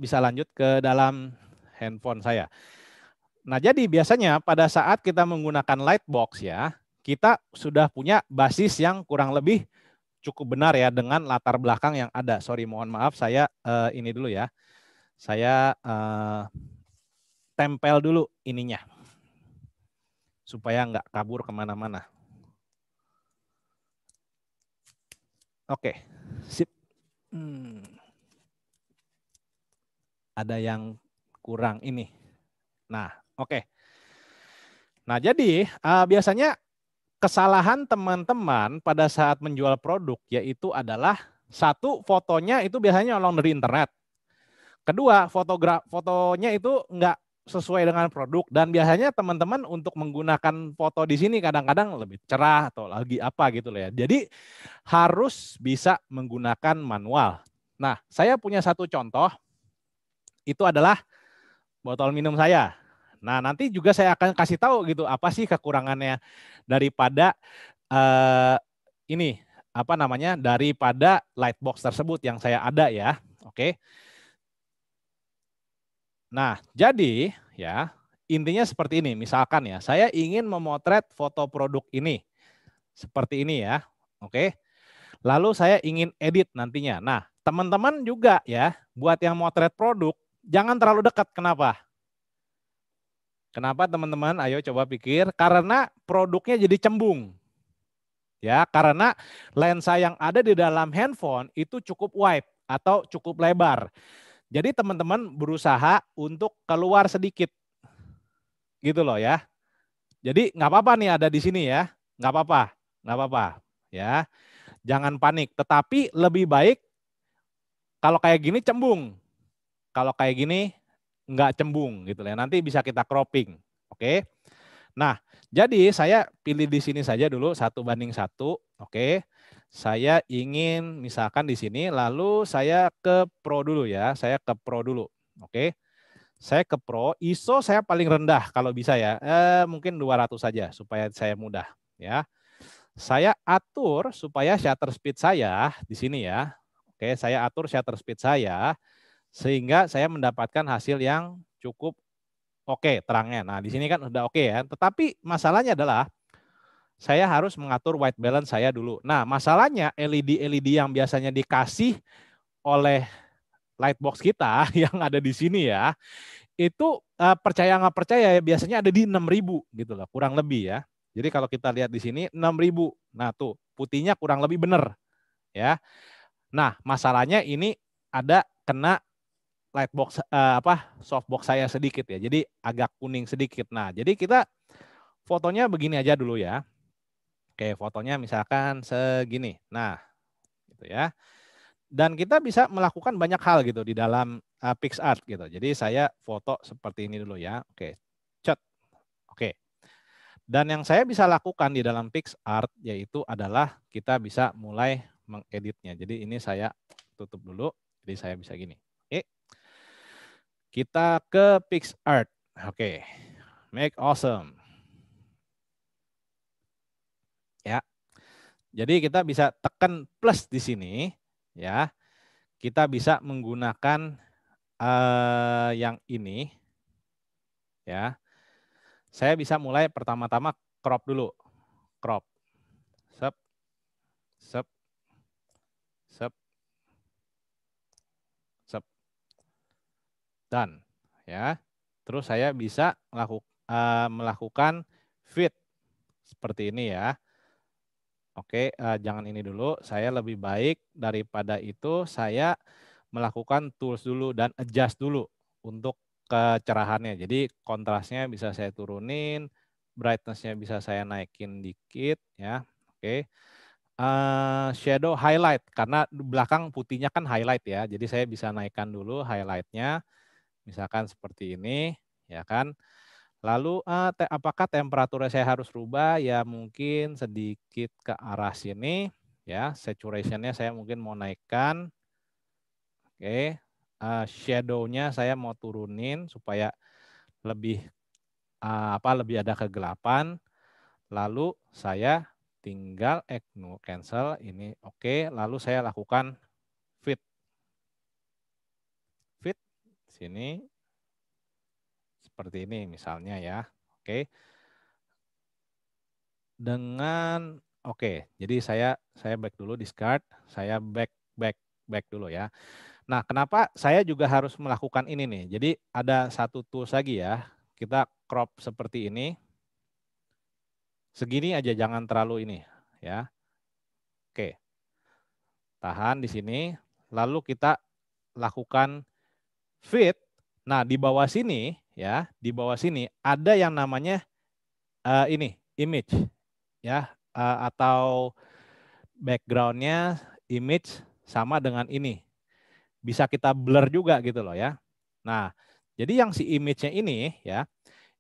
bisa lanjut ke dalam handphone saya. Nah, jadi biasanya pada saat kita menggunakan lightbox ya, kita sudah punya basis yang kurang lebih cukup benar ya dengan latar belakang yang ada. Sorry, mohon maaf, saya ini dulu ya. Saya tempel dulu ininya supaya nggak kabur kemana-mana. Oke, sip. Ada yang kurang ini. Nah, oke. Nah, jadi biasanya kesalahan teman-teman pada saat menjual produk yaitu adalah satu, fotonya itu biasanya nyolong dari internet. Kedua, fotonya itu nggak sesuai dengan produk dan biasanya teman-teman untuk menggunakan foto di sini kadang-kadang lebih cerah atau lagi apa gitu loh ya. Jadi harus bisa menggunakan manual. Nah, saya punya satu contoh, itu adalah botol minum saya. Nah, nanti juga saya akan kasih tahu gitu apa sih kekurangannya daripada ini apa namanya daripada lightbox tersebut yang saya ada ya. Oke. Nah, jadi ya intinya seperti ini. Misalkan ya, saya ingin memotret foto produk ini seperti ini ya. Oke. Lalu saya ingin edit nantinya. Nah, teman-teman juga ya buat yang motret produk jangan terlalu dekat. Kenapa? Kenapa teman-teman? Ayo coba pikir. Karena produknya jadi cembung. Ya, karena lensa yang ada di dalam handphone itu cukup wide atau cukup lebar. Jadi teman-teman berusaha untuk keluar sedikit. Gitu loh ya. Jadi nggak apa-apa nih ada di sini ya. Nggak apa-apa. Nggak apa-apa. Ya. Jangan panik. Tetapi lebih baik kalau kayak gini cembung. Kalau kayak gini nggak cembung gitu ya. Nanti bisa kita cropping. Oke. Nah, jadi saya pilih di sini saja dulu 1:1. Oke. Saya ingin misalkan di sini lalu saya ke Pro dulu ya. Saya ke Pro dulu. Oke. Saya ke Pro, ISO saya paling rendah kalau bisa ya. Mungkin 200 saja supaya saya mudah ya. Saya atur supaya shutter speed saya di sini ya. Oke, saya atur shutter speed saya sehingga saya mendapatkan hasil yang cukup oke terangnya. Nah, di sini kan udah oke ya. Tetapi masalahnya adalah saya harus mengatur white balance saya dulu. Nah, masalahnya LED yang biasanya dikasih oleh lightbox kita yang ada di sini ya, itu percaya nggak percaya ya biasanya ada di 6.000 gitu loh, kurang lebih ya. Jadi kalau kita lihat di sini 6.000. Nah, tuh putihnya kurang lebih benar ya. Nah, masalahnya ini ada kena lightbox softbox saya sedikit ya. Jadi agak kuning sedikit. Nah, jadi kita fotonya begini aja dulu ya. Oke, fotonya misalkan segini. Nah, gitu ya. Dan kita bisa melakukan banyak hal gitu di dalam PixArt gitu. Jadi saya foto seperti ini dulu ya. Oke. Cet. Oke. Dan yang saya bisa lakukan di dalam PixArt yaitu adalah kita bisa mulai mengeditnya. Jadi ini saya tutup dulu. Jadi saya bisa gini. Oke. Kita ke PixArt. Oke. Make awesome. Ya. Jadi kita bisa tekan plus di sini ya. Kita bisa menggunakan yang ini ya. Saya bisa mulai pertama-tama crop dulu. Crop. Sep. Sep. Sep. Sep. Dan ya. Terus saya bisa melakukan fit seperti ini ya. Oke, jangan ini dulu. Saya lebih baik daripada itu saya melakukan tools dulu dan adjust dulu untuk kecerahannya. Jadi kontrasnya bisa saya turunin, brightness-nya bisa saya naikin dikit ya. Oke. Shadow highlight karena di belakang putihnya kan highlight ya. Jadi saya bisa naikkan dulu highlight-nya. Misalkan seperti ini ya kan. Lalu apakah temperaturnya saya harus rubah? Ya mungkin sedikit ke arah sini ya. Saturation-nya saya mungkin mau naikkan. Oke. Shadow-nya saya mau turunin supaya lebih lebih ada kegelapan. Lalu saya tinggal cancel ini oke. Lalu saya lakukan fit. Fit sini seperti ini misalnya ya. Oke. Dengan oke, jadi saya back dulu discard, saya back dulu ya. Nah, kenapa saya juga harus melakukan ini nih? Jadi ada satu tools lagi ya. Kita crop seperti ini. Segini aja jangan terlalu ini ya. Oke. tahan di sini, lalu kita lakukan fit. Nah, di bawah sini ya, di bawah sini ada yang namanya ini image ya, atau backgroundnya image sama dengan ini. Bisa kita blur juga gitu loh ya. Nah, jadi yang si image-nya ini ya,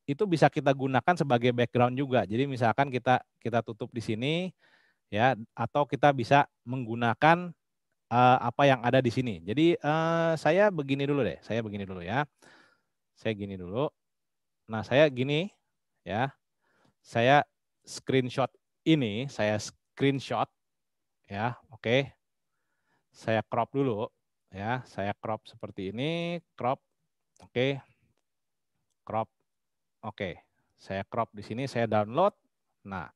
itu bisa kita gunakan sebagai background juga. Jadi misalkan kita tutup di sini ya, atau kita bisa menggunakan apa yang ada di sini. Jadi saya begini dulu deh, saya begini dulu ya. Saya gini dulu. Nah, saya gini ya. Saya screenshot ini, saya screenshot ya. Oke. Saya crop dulu ya. Saya crop seperti ini, crop. Oke. Crop. Oke. Saya crop di sini, saya download. Nah,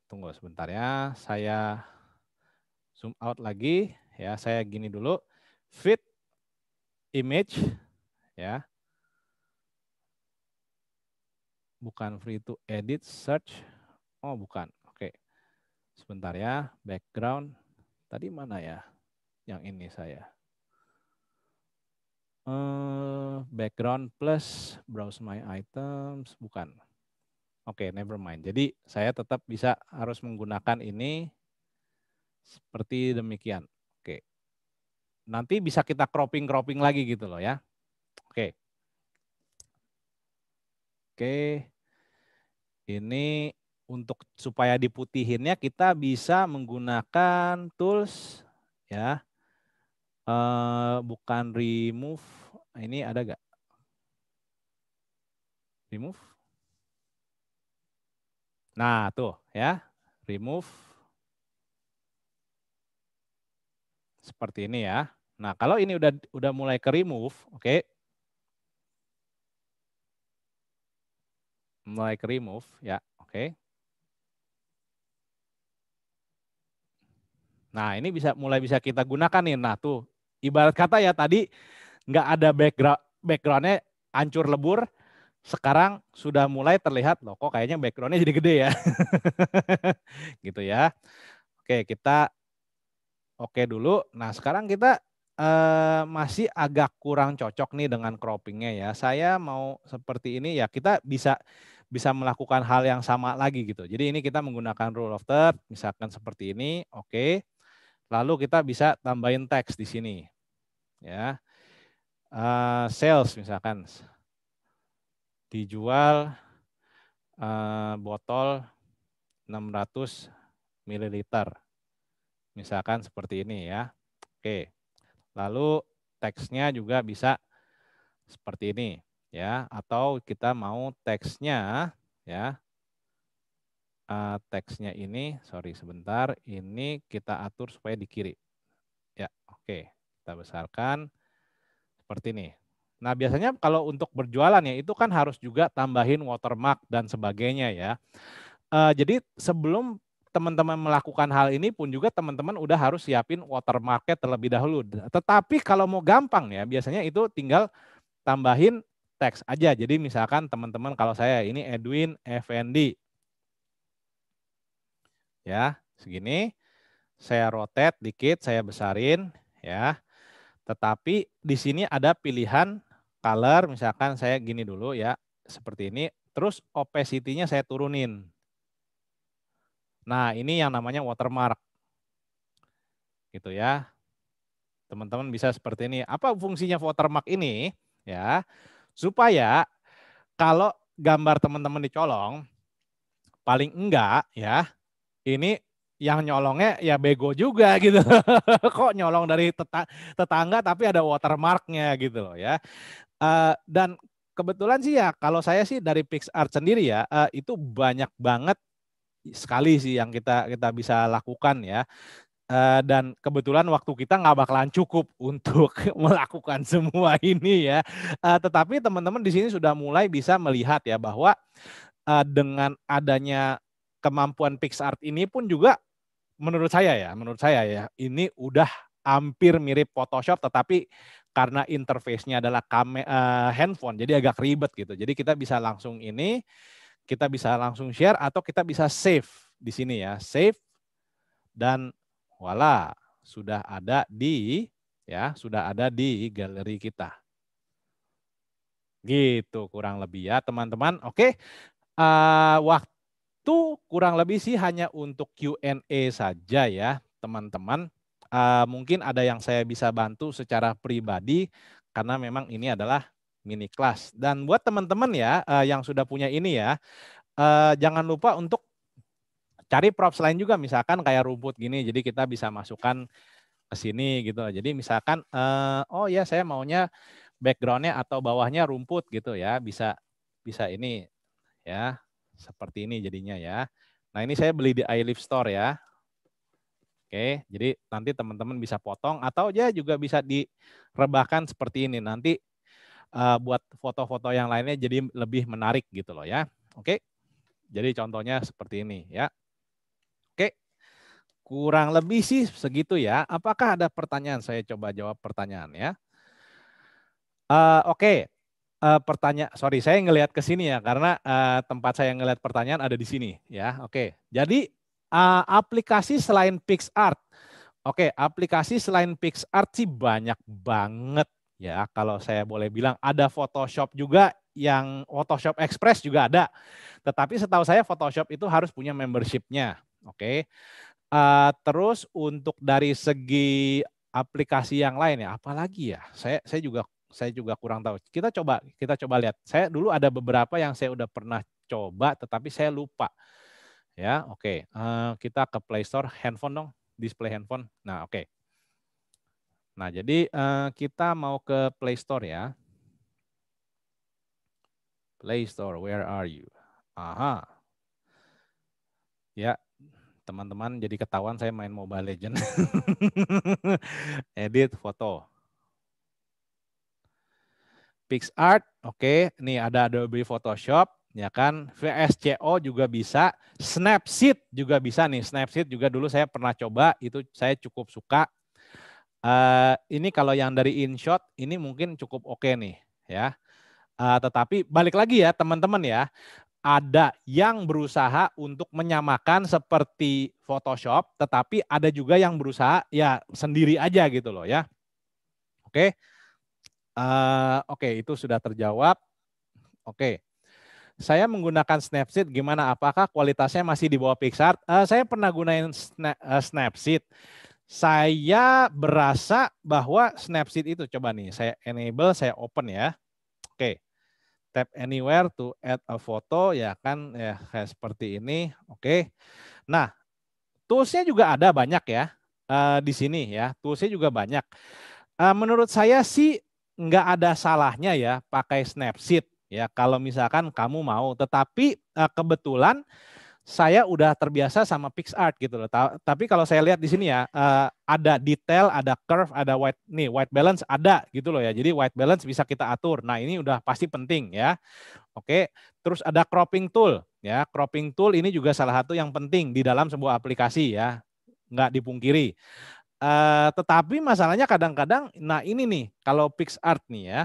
tunggu sebentar ya. Saya zoom out lagi ya. Saya gini dulu. Fit image ya. Bukan free to edit, search. Oh, bukan. Oke. Sebentar ya. Background. Tadi mana ya? Yang ini saya. Background plus browse my items. Bukan. Oke, never mind. Jadi saya tetap bisa harus menggunakan ini seperti demikian. Oke. Nanti bisa kita cropping lagi gitu loh ya. Oke. Oke. Ini untuk supaya diputihinnya kita bisa menggunakan tools ya. Bukan remove. Ini ada gak? Remove. Nah, tuh ya. Remove. Seperti ini ya. Nah, kalau ini udah mulai ke remove, oke. Mulai ke remove ya, oke. Nah, ini mulai bisa kita gunakan nih. Nah, tuh ibarat kata ya tadi nggak ada backgroundnya hancur lebur. Sekarang sudah mulai terlihat loh, kok kayaknya backgroundnya jadi gede ya. Gitu ya. Oke, kita oke dulu. Nah, sekarang kita masih agak kurang cocok nih dengan croppingnya ya. Saya mau seperti ini ya, kita bisa melakukan hal yang sama lagi gitu. Jadi ini kita menggunakan rule of third, misalkan seperti ini, oke. Lalu kita bisa tambahin teks di sini, ya. Sales misalkan dijual botol 600 ml, misalkan seperti ini ya. Oke. Lalu teksnya juga bisa seperti ini ya, atau kita mau teksnya ya, teksnya ini, sorry sebentar, ini kita atur supaya di kiri ya. Oke, kita besarkan seperti ini. Nah, biasanya kalau untuk berjualan ya itu kan harus juga tambahin watermark dan sebagainya ya. Jadi sebelum teman-teman melakukan hal ini pun juga teman-teman udah harus siapin watermarknya terlebih dahulu. Tetapi kalau mau gampang ya, biasanya itu tinggal tambahin teks aja. Jadi misalkan teman-teman kalau saya ini Edwin Effendi. Ya, segini. Saya rotate dikit, saya besarin ya. Tetapi di sini ada pilihan color, misalkan saya gini dulu ya, seperti ini. Terus opacity-nya saya turunin. Nah, ini yang namanya watermark. Gitu ya. Teman-teman bisa seperti ini. Apa fungsinya watermark ini? Ya, supaya kalau gambar teman-teman dicolong, paling enggak ya, ini yang nyolongnya ya bego juga gitu. Kok nyolong dari tetangga tapi ada watermarknya gitu loh ya. Dan kebetulan sih ya kalau saya sih dari PixArt sendiri ya, itu banyak banget sekali sih yang kita bisa lakukan ya. Dan kebetulan waktu kita nggak bakalan cukup untuk melakukan semua ini ya. Tetapi teman-teman di sini sudah mulai bisa melihat ya bahwa dengan adanya kemampuan PixArt ini pun juga menurut saya ya ini udah hampir mirip Photoshop, tetapi karena interface-nya adalah handphone jadi agak ribet gitu. Jadi kita bisa langsung kita bisa langsung share atau kita bisa save di sini ya, save dan Voila, sudah ada di galeri kita. Gitu kurang lebih ya teman-teman. Oke, waktu kurang lebih sih hanya untuk Q&A saja ya teman-teman. Mungkin ada yang saya bisa bantu secara pribadi karena memang ini adalah mini kelas. Dan buat teman-teman ya yang sudah punya ini ya, jangan lupa untuk cari props lain juga, misalkan kayak rumput gini, jadi kita bisa masukkan ke sini gitu. Jadi misalkan, oh ya saya maunya backgroundnya atau bawahnya rumput gitu ya, bisa ini ya, seperti ini jadinya ya. Nah ini saya beli di iLife Store ya. Oke, jadi nanti teman-teman bisa potong atau ya juga bisa direbahkan seperti ini. Nanti buat foto-foto yang lainnya jadi lebih menarik gitu loh ya. Oke, jadi contohnya seperti ini ya. Oke, kurang lebih sih segitu ya. Apakah ada pertanyaan? Saya coba jawab pertanyaan ya. Oke, pertanyaan. Sorry, saya ngelihat ke sini ya karena tempat saya ngelihat pertanyaan ada di sini ya. Oke, jadi aplikasi selain PicsArt. Oke, aplikasi selain PicsArt sih banyak banget ya. Kalau saya boleh bilang ada Photoshop juga, yang Photoshop Express juga ada. Tetapi setahu saya Photoshop itu harus punya membership-nya. Oke. Terus untuk dari segi aplikasi yang lain ya, apalagi ya? Saya juga kurang tahu. Kita coba lihat. Saya dulu ada beberapa yang saya udah pernah coba, tetapi saya lupa. Ya, oke. Kita ke Play Store, handphone dong, display handphone. Nah, oke. Nah, jadi kita mau ke Play Store ya. Play Store, where are you? Aha. Ya, teman-teman jadi ketahuan saya main Mobile Legends. Edit foto. PicsArt, oke. Nih ada Adobe Photoshop, ya kan. VSCO juga bisa. Snapseed juga bisa nih. Snapseed juga dulu saya pernah coba, itu saya cukup suka. Ini kalau yang dari InShot, ini mungkin cukup oke nih, ya. Tetapi balik lagi ya teman-teman ya. Ada yang berusaha untuk menyamakan seperti Photoshop, tetapi ada juga yang berusaha ya sendiri aja gitu loh ya. Oke. Oke, itu sudah terjawab. Oke, saya menggunakan Snapseed gimana? Apakah kualitasnya masih di bawah PicsArt? Saya pernah gunain Snapseed. Saya berasa bahwa Snapseed itu, coba nih, saya enable, saya open ya. Oke, tap anywhere to add a photo, ya kan, ya kayak seperti ini. Oke, nah toolsnya juga ada banyak ya di sini ya. Toolsnya juga banyak. Menurut saya sih nggak ada salahnya ya pakai Snapseed ya kalau misalkan kamu mau. Tetapi kebetulan saya udah terbiasa sama PicsArt gitu loh. Tapi kalau saya lihat di sini ya ada detail, ada curve, ada white balance ada gitu loh ya. Jadi white balance bisa kita atur. Nah ini udah pasti penting ya. Oke. Terus ada cropping tool ya. Cropping tool ini juga salah satu yang penting di dalam sebuah aplikasi ya. Nggak dipungkiri. Tetapi masalahnya kadang-kadang, nah ini nih, kalau PicsArt nih ya,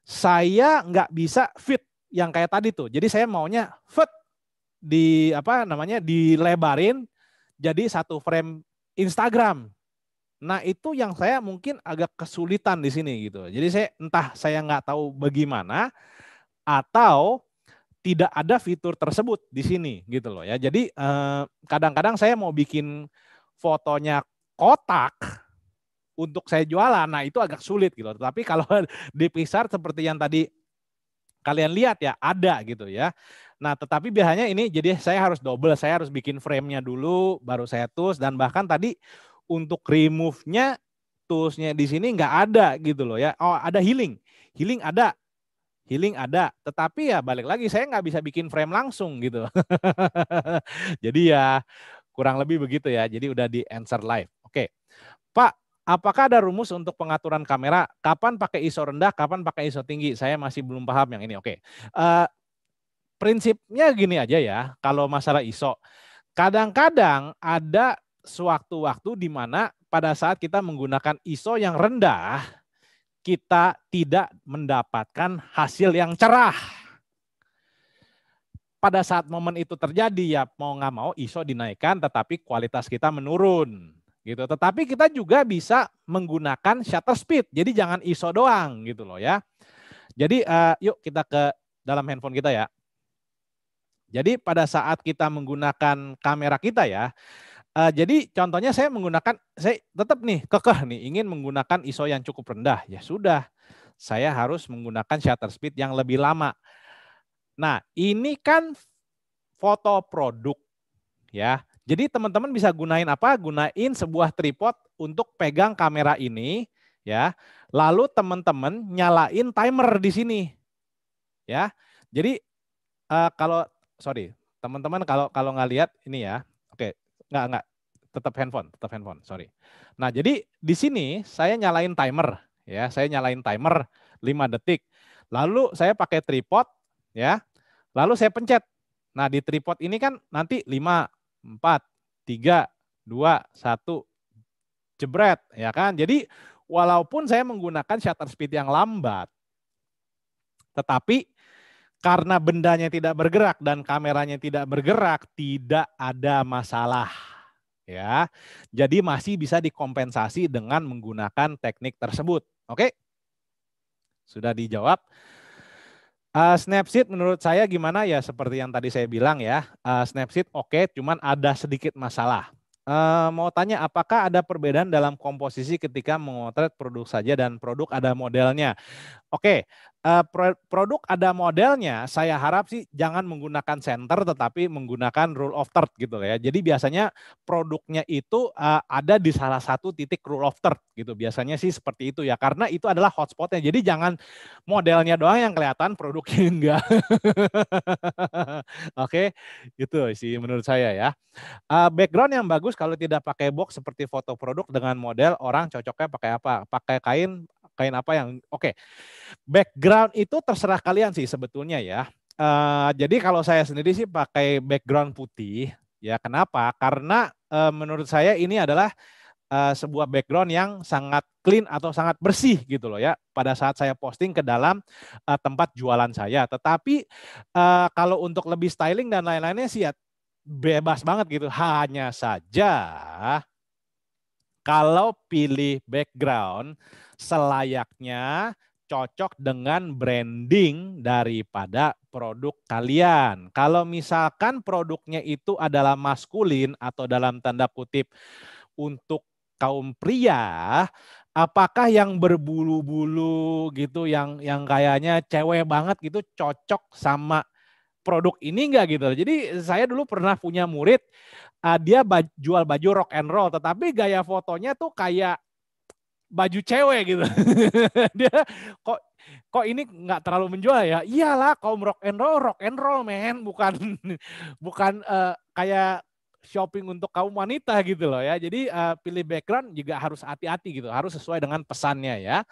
saya nggak bisa fit yang kayak tadi tuh. Jadi saya maunya fit dilebarin jadi satu frame Instagram. Nah itu yang saya mungkin agak kesulitan di sini gitu. Jadi saya nggak tahu bagaimana atau tidak ada fitur tersebut di sini gitu loh ya. Jadi kadang-kadang saya mau bikin fotonya kotak untuk saya jualan, nah itu agak sulit gitu. Tapi kalau di PicsArt seperti yang tadi kalian lihat ya, ada gitu ya. Nah tetapi biasanya ini jadi saya harus double, saya harus bikin frame-nya dulu, baru saya tools, dan bahkan tadi untuk remove-nya, toolsnya di sini nggak ada gitu loh ya. Oh ada healing ada, tetapi ya balik lagi saya nggak bisa bikin frame langsung gitu. Jadi ya kurang lebih begitu ya, jadi udah di answer live. Oke, Pak, apakah ada rumus untuk pengaturan kamera? Kapan pakai ISO rendah, kapan pakai ISO tinggi? Saya masih belum paham yang ini. Oke, prinsipnya gini aja ya, kalau masalah ISO. Kadang-kadang ada sewaktu-waktu di mana pada saat kita menggunakan ISO yang rendah, kita tidak mendapatkan hasil yang cerah. Pada saat momen itu terjadi ya mau nggak mau ISO dinaikkan tetapi kualitas kita menurun gitu. Tetapi kita juga bisa menggunakan shutter speed. Jadi jangan ISO doang gitu loh ya. Jadi yuk kita ke dalam handphone kita ya. Jadi pada saat kita menggunakan kamera kita ya, jadi contohnya saya tetap nih kekeh nih ingin menggunakan ISO yang cukup rendah. Ya sudah, saya harus menggunakan shutter speed yang lebih lama. Nah, ini kan foto produk ya. Jadi teman-teman bisa gunain apa? Gunain sebuah tripod untuk pegang kamera ini ya. Lalu teman-teman nyalain timer di sini ya. Jadi kalau teman-teman kalau nggak lihat ini ya. Oke, nggak tetap handphone, sorry. Nah, jadi di sini saya nyalain timer ya. Saya nyalain timer 5 detik. Lalu saya pakai tripod ya. Lalu saya pencet. Nah, di tripod ini kan nanti 5, 4, 3, 2, 1, jebret ya kan. Jadi walaupun saya menggunakan shutter speed yang lambat, tetapi karena bendanya tidak bergerak dan kameranya tidak bergerak, tidak ada masalah ya. Jadi masih bisa dikompensasi dengan menggunakan teknik tersebut. Oke? Sudah dijawab. Snapseed menurut saya gimana ya, seperti yang tadi saya bilang ya, Snapseed oke, cuman ada sedikit masalah. Mau tanya apakah ada perbedaan dalam komposisi ketika memotret produk saja dan produk ada modelnya? Oke, produk ada modelnya, saya harap sih jangan menggunakan center tetapi menggunakan rule of third gitu ya. Jadi biasanya produknya itu ada di salah satu titik rule of third gitu. Biasanya sih seperti itu ya, karena itu adalah hotspotnya. Jadi jangan modelnya doang yang kelihatan, produknya enggak. Oke, itu sih menurut saya ya. Background yang bagus kalau tidak pakai box seperti foto produk dengan model, orang cocoknya pakai apa? Pakai kain apa yang oke. Background itu terserah kalian sih sebetulnya ya. Jadi kalau saya sendiri sih pakai background putih. Ya kenapa? Karena menurut saya ini adalah sebuah background yang sangat clean atau sangat bersih gitu loh ya. Pada saat saya posting ke dalam tempat jualan saya. Tetapi kalau untuk lebih styling dan lain-lainnya sih ya bebas banget gitu. Hanya saja kalau pilih background selayaknya cocok dengan branding daripada produk kalian. Kalau misalkan produknya itu adalah maskulin atau dalam tanda kutip untuk kaum pria, apakah yang berbulu-bulu gitu, yang kayaknya cewek banget gitu cocok sama produk ini enggak gitu. Jadi saya dulu pernah punya murid, dia jual baju rock and roll, tetapi gaya fotonya tuh kayak baju cewek gitu. Dia kok kok ini nggak terlalu menjual ya? Iyalah kaum rock and roll men, bukan bukan kayak shopping untuk kaum wanita gitu loh ya. Jadi pilih background juga harus hati-hati gitu, harus sesuai dengan pesannya ya.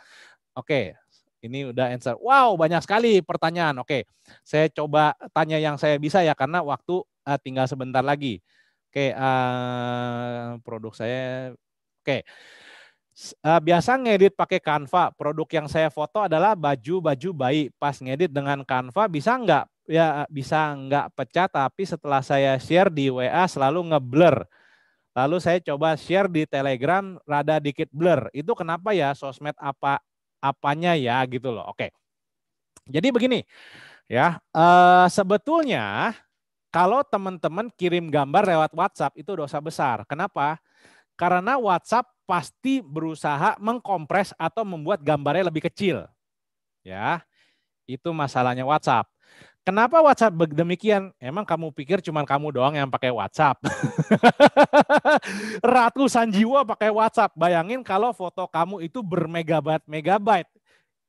Oke, ini udah answer. Wow, banyak sekali pertanyaan. Oke, saya coba tanya yang saya bisa ya karena waktu tinggal sebentar lagi. Oke, produk saya. Oke. Biasa ngedit pakai Canva. Produk yang saya foto adalah baju bayi. Pas ngedit dengan Canva bisa nggak? Ya bisa nggak pecah, tapi setelah saya share di WA selalu ngeblur. Lalu saya coba share di Telegram rada dikit blur. Itu kenapa ya? Sosmed apanya ya gitu loh. Oke. Jadi begini ya. Sebetulnya kalau teman-teman kirim gambar lewat WhatsApp itu dosa besar. Kenapa? Karena WhatsApp pasti berusaha mengkompres atau membuat gambarnya lebih kecil. Ya, itu masalahnya WhatsApp. Kenapa WhatsApp demikian? Emang kamu pikir cuma kamu doang yang pakai WhatsApp? Ratusan jiwa pakai WhatsApp. Bayangin kalau foto kamu itu bermegabyte-megabyte.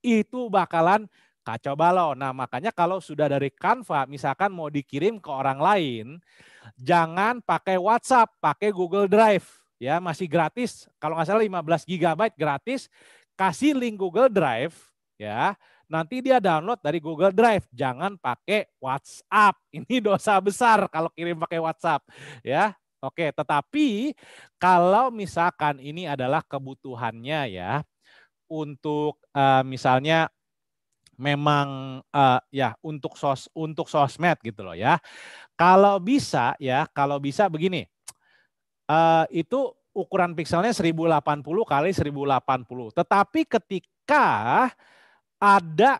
Itu bakalan kacau balau. Nah, makanya kalau sudah dari Canva, misalkan mau dikirim ke orang lain, jangan pakai WhatsApp, pakai Google Drive. Ya, masih gratis. Kalau nggak salah 15 GB gratis. Kasih link Google Drive, ya. Nanti dia download dari Google Drive. Jangan pakai WhatsApp. Ini dosa besar kalau kirim pakai WhatsApp, ya. Oke, tetapi kalau misalkan ini adalah kebutuhannya ya untuk misalnya memang ya untuk sosmed gitu loh ya. Kalau bisa begini, itu ukuran pikselnya 1080 kali 1080. Tetapi ketika ada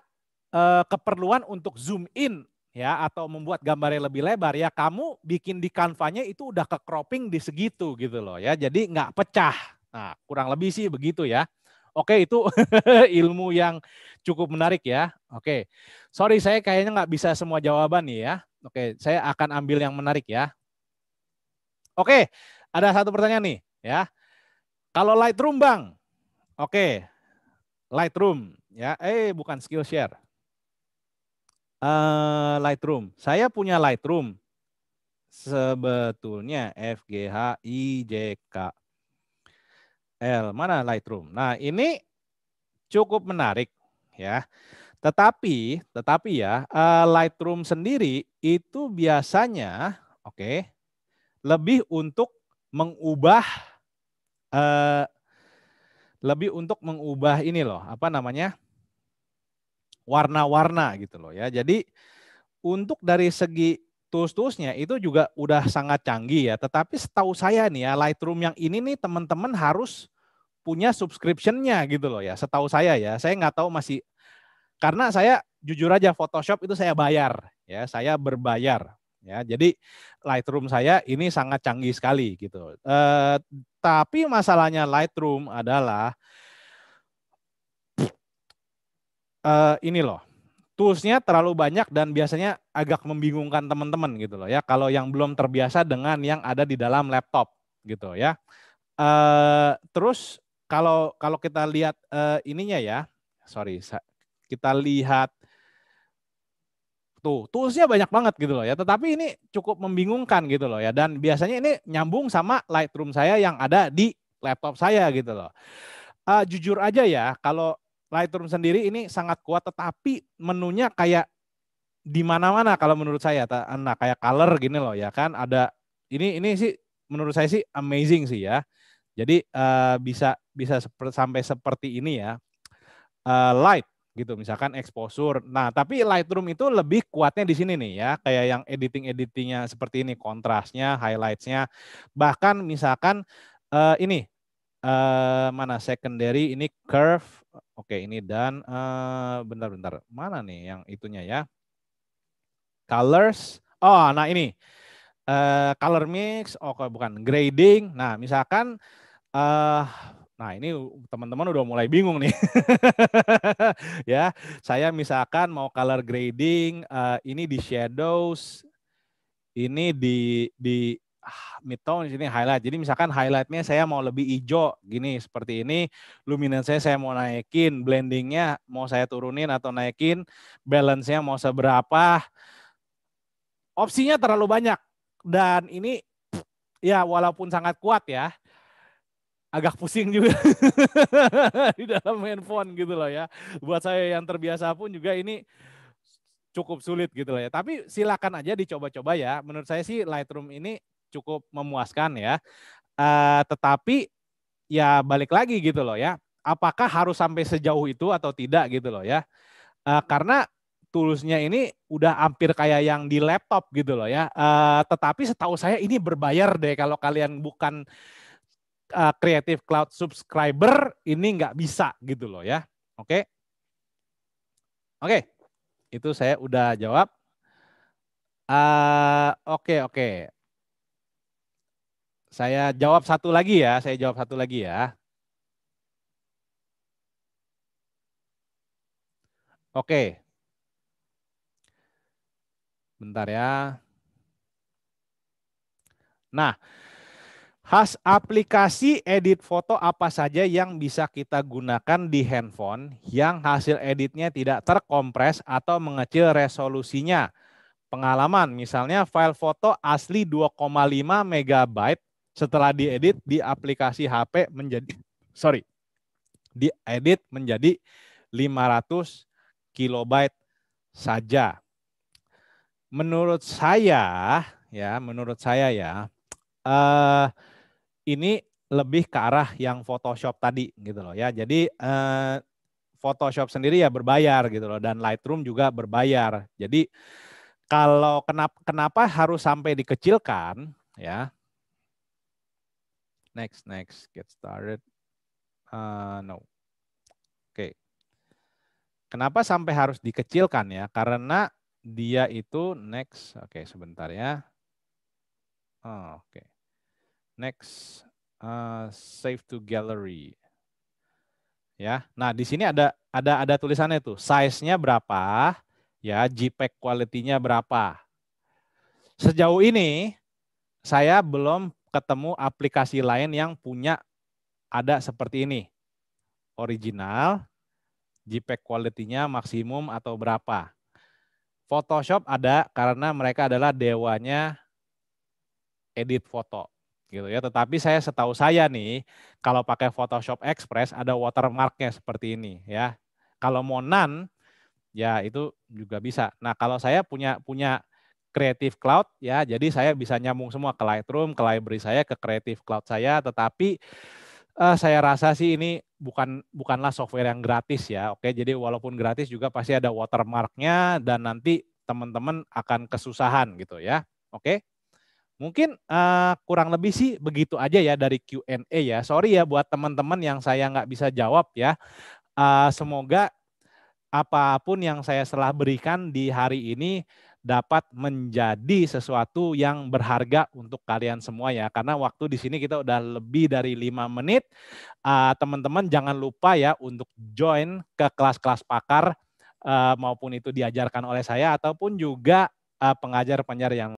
keperluan untuk zoom in ya atau membuat gambarnya lebih lebar ya kamu bikin di Canva-nya itu udah ke cropping di segitu gitu loh ya. Jadi nggak pecah. Nah, kurang lebih sih begitu ya. Oke, itu ilmu yang cukup menarik ya. Oke, sorry saya kayaknya nggak bisa semua jawaban nih ya. Oke, saya akan ambil yang menarik ya. Oke, ada satu pertanyaan nih ya. Kalau Lightroom Bang, oke, Lightroom ya. Bukan Skillshare. Lightroom. Saya punya Lightroom. Sebetulnya FGHIJKL. Mana Lightroom? Nah, ini cukup menarik ya. Tetapi ya Lightroom sendiri itu biasanya lebih untuk mengubah eh, ini loh, apa namanya? Warna-warna gitu loh ya. Jadi untuk dari segi tools-toolsnya itu juga udah sangat canggih ya. Tetapi setahu saya nih ya Lightroom yang ini nih teman-teman harus punya subscription-nya gitu loh ya. Setahu saya ya. Saya nggak tahu masih karena saya jujur aja Photoshop itu saya bayar ya. Saya berbayar ya. Jadi Lightroom saya ini sangat canggih sekali gitu. Tapi masalahnya Lightroom adalah ini loh. Toolsnya terlalu banyak dan biasanya agak membingungkan teman-teman gitu loh ya. Kalau yang belum terbiasa dengan yang ada di dalam laptop gitu ya. Terus kalau kita lihat ininya ya, kita lihat tuh toolsnya banyak banget gitu loh ya. Tetapi ini cukup membingungkan gitu loh ya. Dan biasanya ini nyambung sama Lightroom saya yang ada di laptop saya gitu loh. Jujur aja ya, kalau Lightroom sendiri ini sangat kuat, tetapi menunya kayak di mana-mana kalau menurut saya. Nah, kayak color gini loh ya kan, ada ini sih menurut saya sih amazing sih ya. Jadi bisa sampai seperti ini ya, light gitu, misalkan exposure. Nah, tapi Lightroom itu lebih kuatnya di sini nih ya, kayak yang editingnya seperti ini, kontrasnya, highlightsnya, bahkan misalkan ini mana secondary ini curve, oke ini dan bentar mana nih yang itunya ya, colors, oh nah ini color mix, bukan grading. Nah misalkan nah ini teman-teman udah mulai bingung nih ya, saya misalkan mau color grading, ini di shadows, ini di midtone, ini highlight. Jadi misalkan highlightnya saya mau lebih hijau gini seperti ini, luminance saya mau naikin, blendingnya mau saya turunin atau naikin, balance-nya mau seberapa, opsinya terlalu banyak. Dan ini ya walaupun sangat kuat ya, agak pusing juga di dalam handphone gitu loh ya. Buat saya yang terbiasa pun juga ini cukup sulit gitu loh ya. Tapi silakan aja dicoba-coba ya. Menurut saya sih Lightroom ini cukup memuaskan ya. Tetapi ya balik lagi gitu loh ya. Apakah harus sampai sejauh itu atau tidak gitu loh ya. Karena toolsnya ini udah hampir kayak yang di laptop gitu loh ya. Tetapi setahu saya ini berbayar deh kalau kalian bukan Creative Cloud subscriber, ini nggak bisa gitu loh ya. Oke. Oke. Itu saya udah jawab. Oke. Saya jawab satu lagi ya. Oke. Bentar ya. Nah, aplikasi edit foto apa saja yang bisa kita gunakan di handphone yang hasil editnya tidak terkompres atau mengecil resolusinya? Pengalaman, misalnya file foto asli 2,5 MB setelah diedit di aplikasi HP diedit menjadi 500 kilobyte saja. Menurut saya ya, ini lebih ke arah yang Photoshop tadi gitu loh ya. Jadi Photoshop sendiri ya berbayar gitu loh, dan Lightroom juga berbayar. Jadi kalau kenapa harus sampai dikecilkan ya? Next, get started. No. Oke. Kenapa sampai harus dikecilkan ya? Karena dia itu next. Oke, sebentar ya. Oke. Next, save to gallery. Ya. Nah, di sini ada tulisannya tuh. Size-nya berapa? Ya, JPEG quality-nya berapa? Sejauh ini saya belum ketemu aplikasi lain yang punya ada seperti ini. Original, JPEG quality-nya maksimum atau berapa. Photoshop ada karena mereka adalah dewanya edit foto gitu ya. Tetapi setahu saya nih, kalau pakai Photoshop Express ada watermarknya seperti ini ya. Kalau mau none, ya itu juga bisa. Nah, kalau saya punya Creative Cloud ya, jadi saya bisa nyambung semua ke Lightroom, ke library saya, ke Creative Cloud saya. Tetapi saya rasa sih ini bukanlah software yang gratis ya. Oke, jadi walaupun gratis juga pasti ada watermarknya dan nanti teman-teman akan kesusahan gitu ya. Oke. Mungkin kurang lebih sih begitu aja ya dari Q&A ya. Sorry ya buat teman-teman yang saya nggak bisa jawab ya. Semoga apapun yang saya telah berikan di hari ini dapat menjadi sesuatu yang berharga untuk kalian semua ya. Karena waktu di sini kita udah lebih dari 5 menit. Teman-teman jangan lupa ya untuk join ke kelas-kelas pakar maupun itu diajarkan oleh saya ataupun juga pengajar-pengajar yang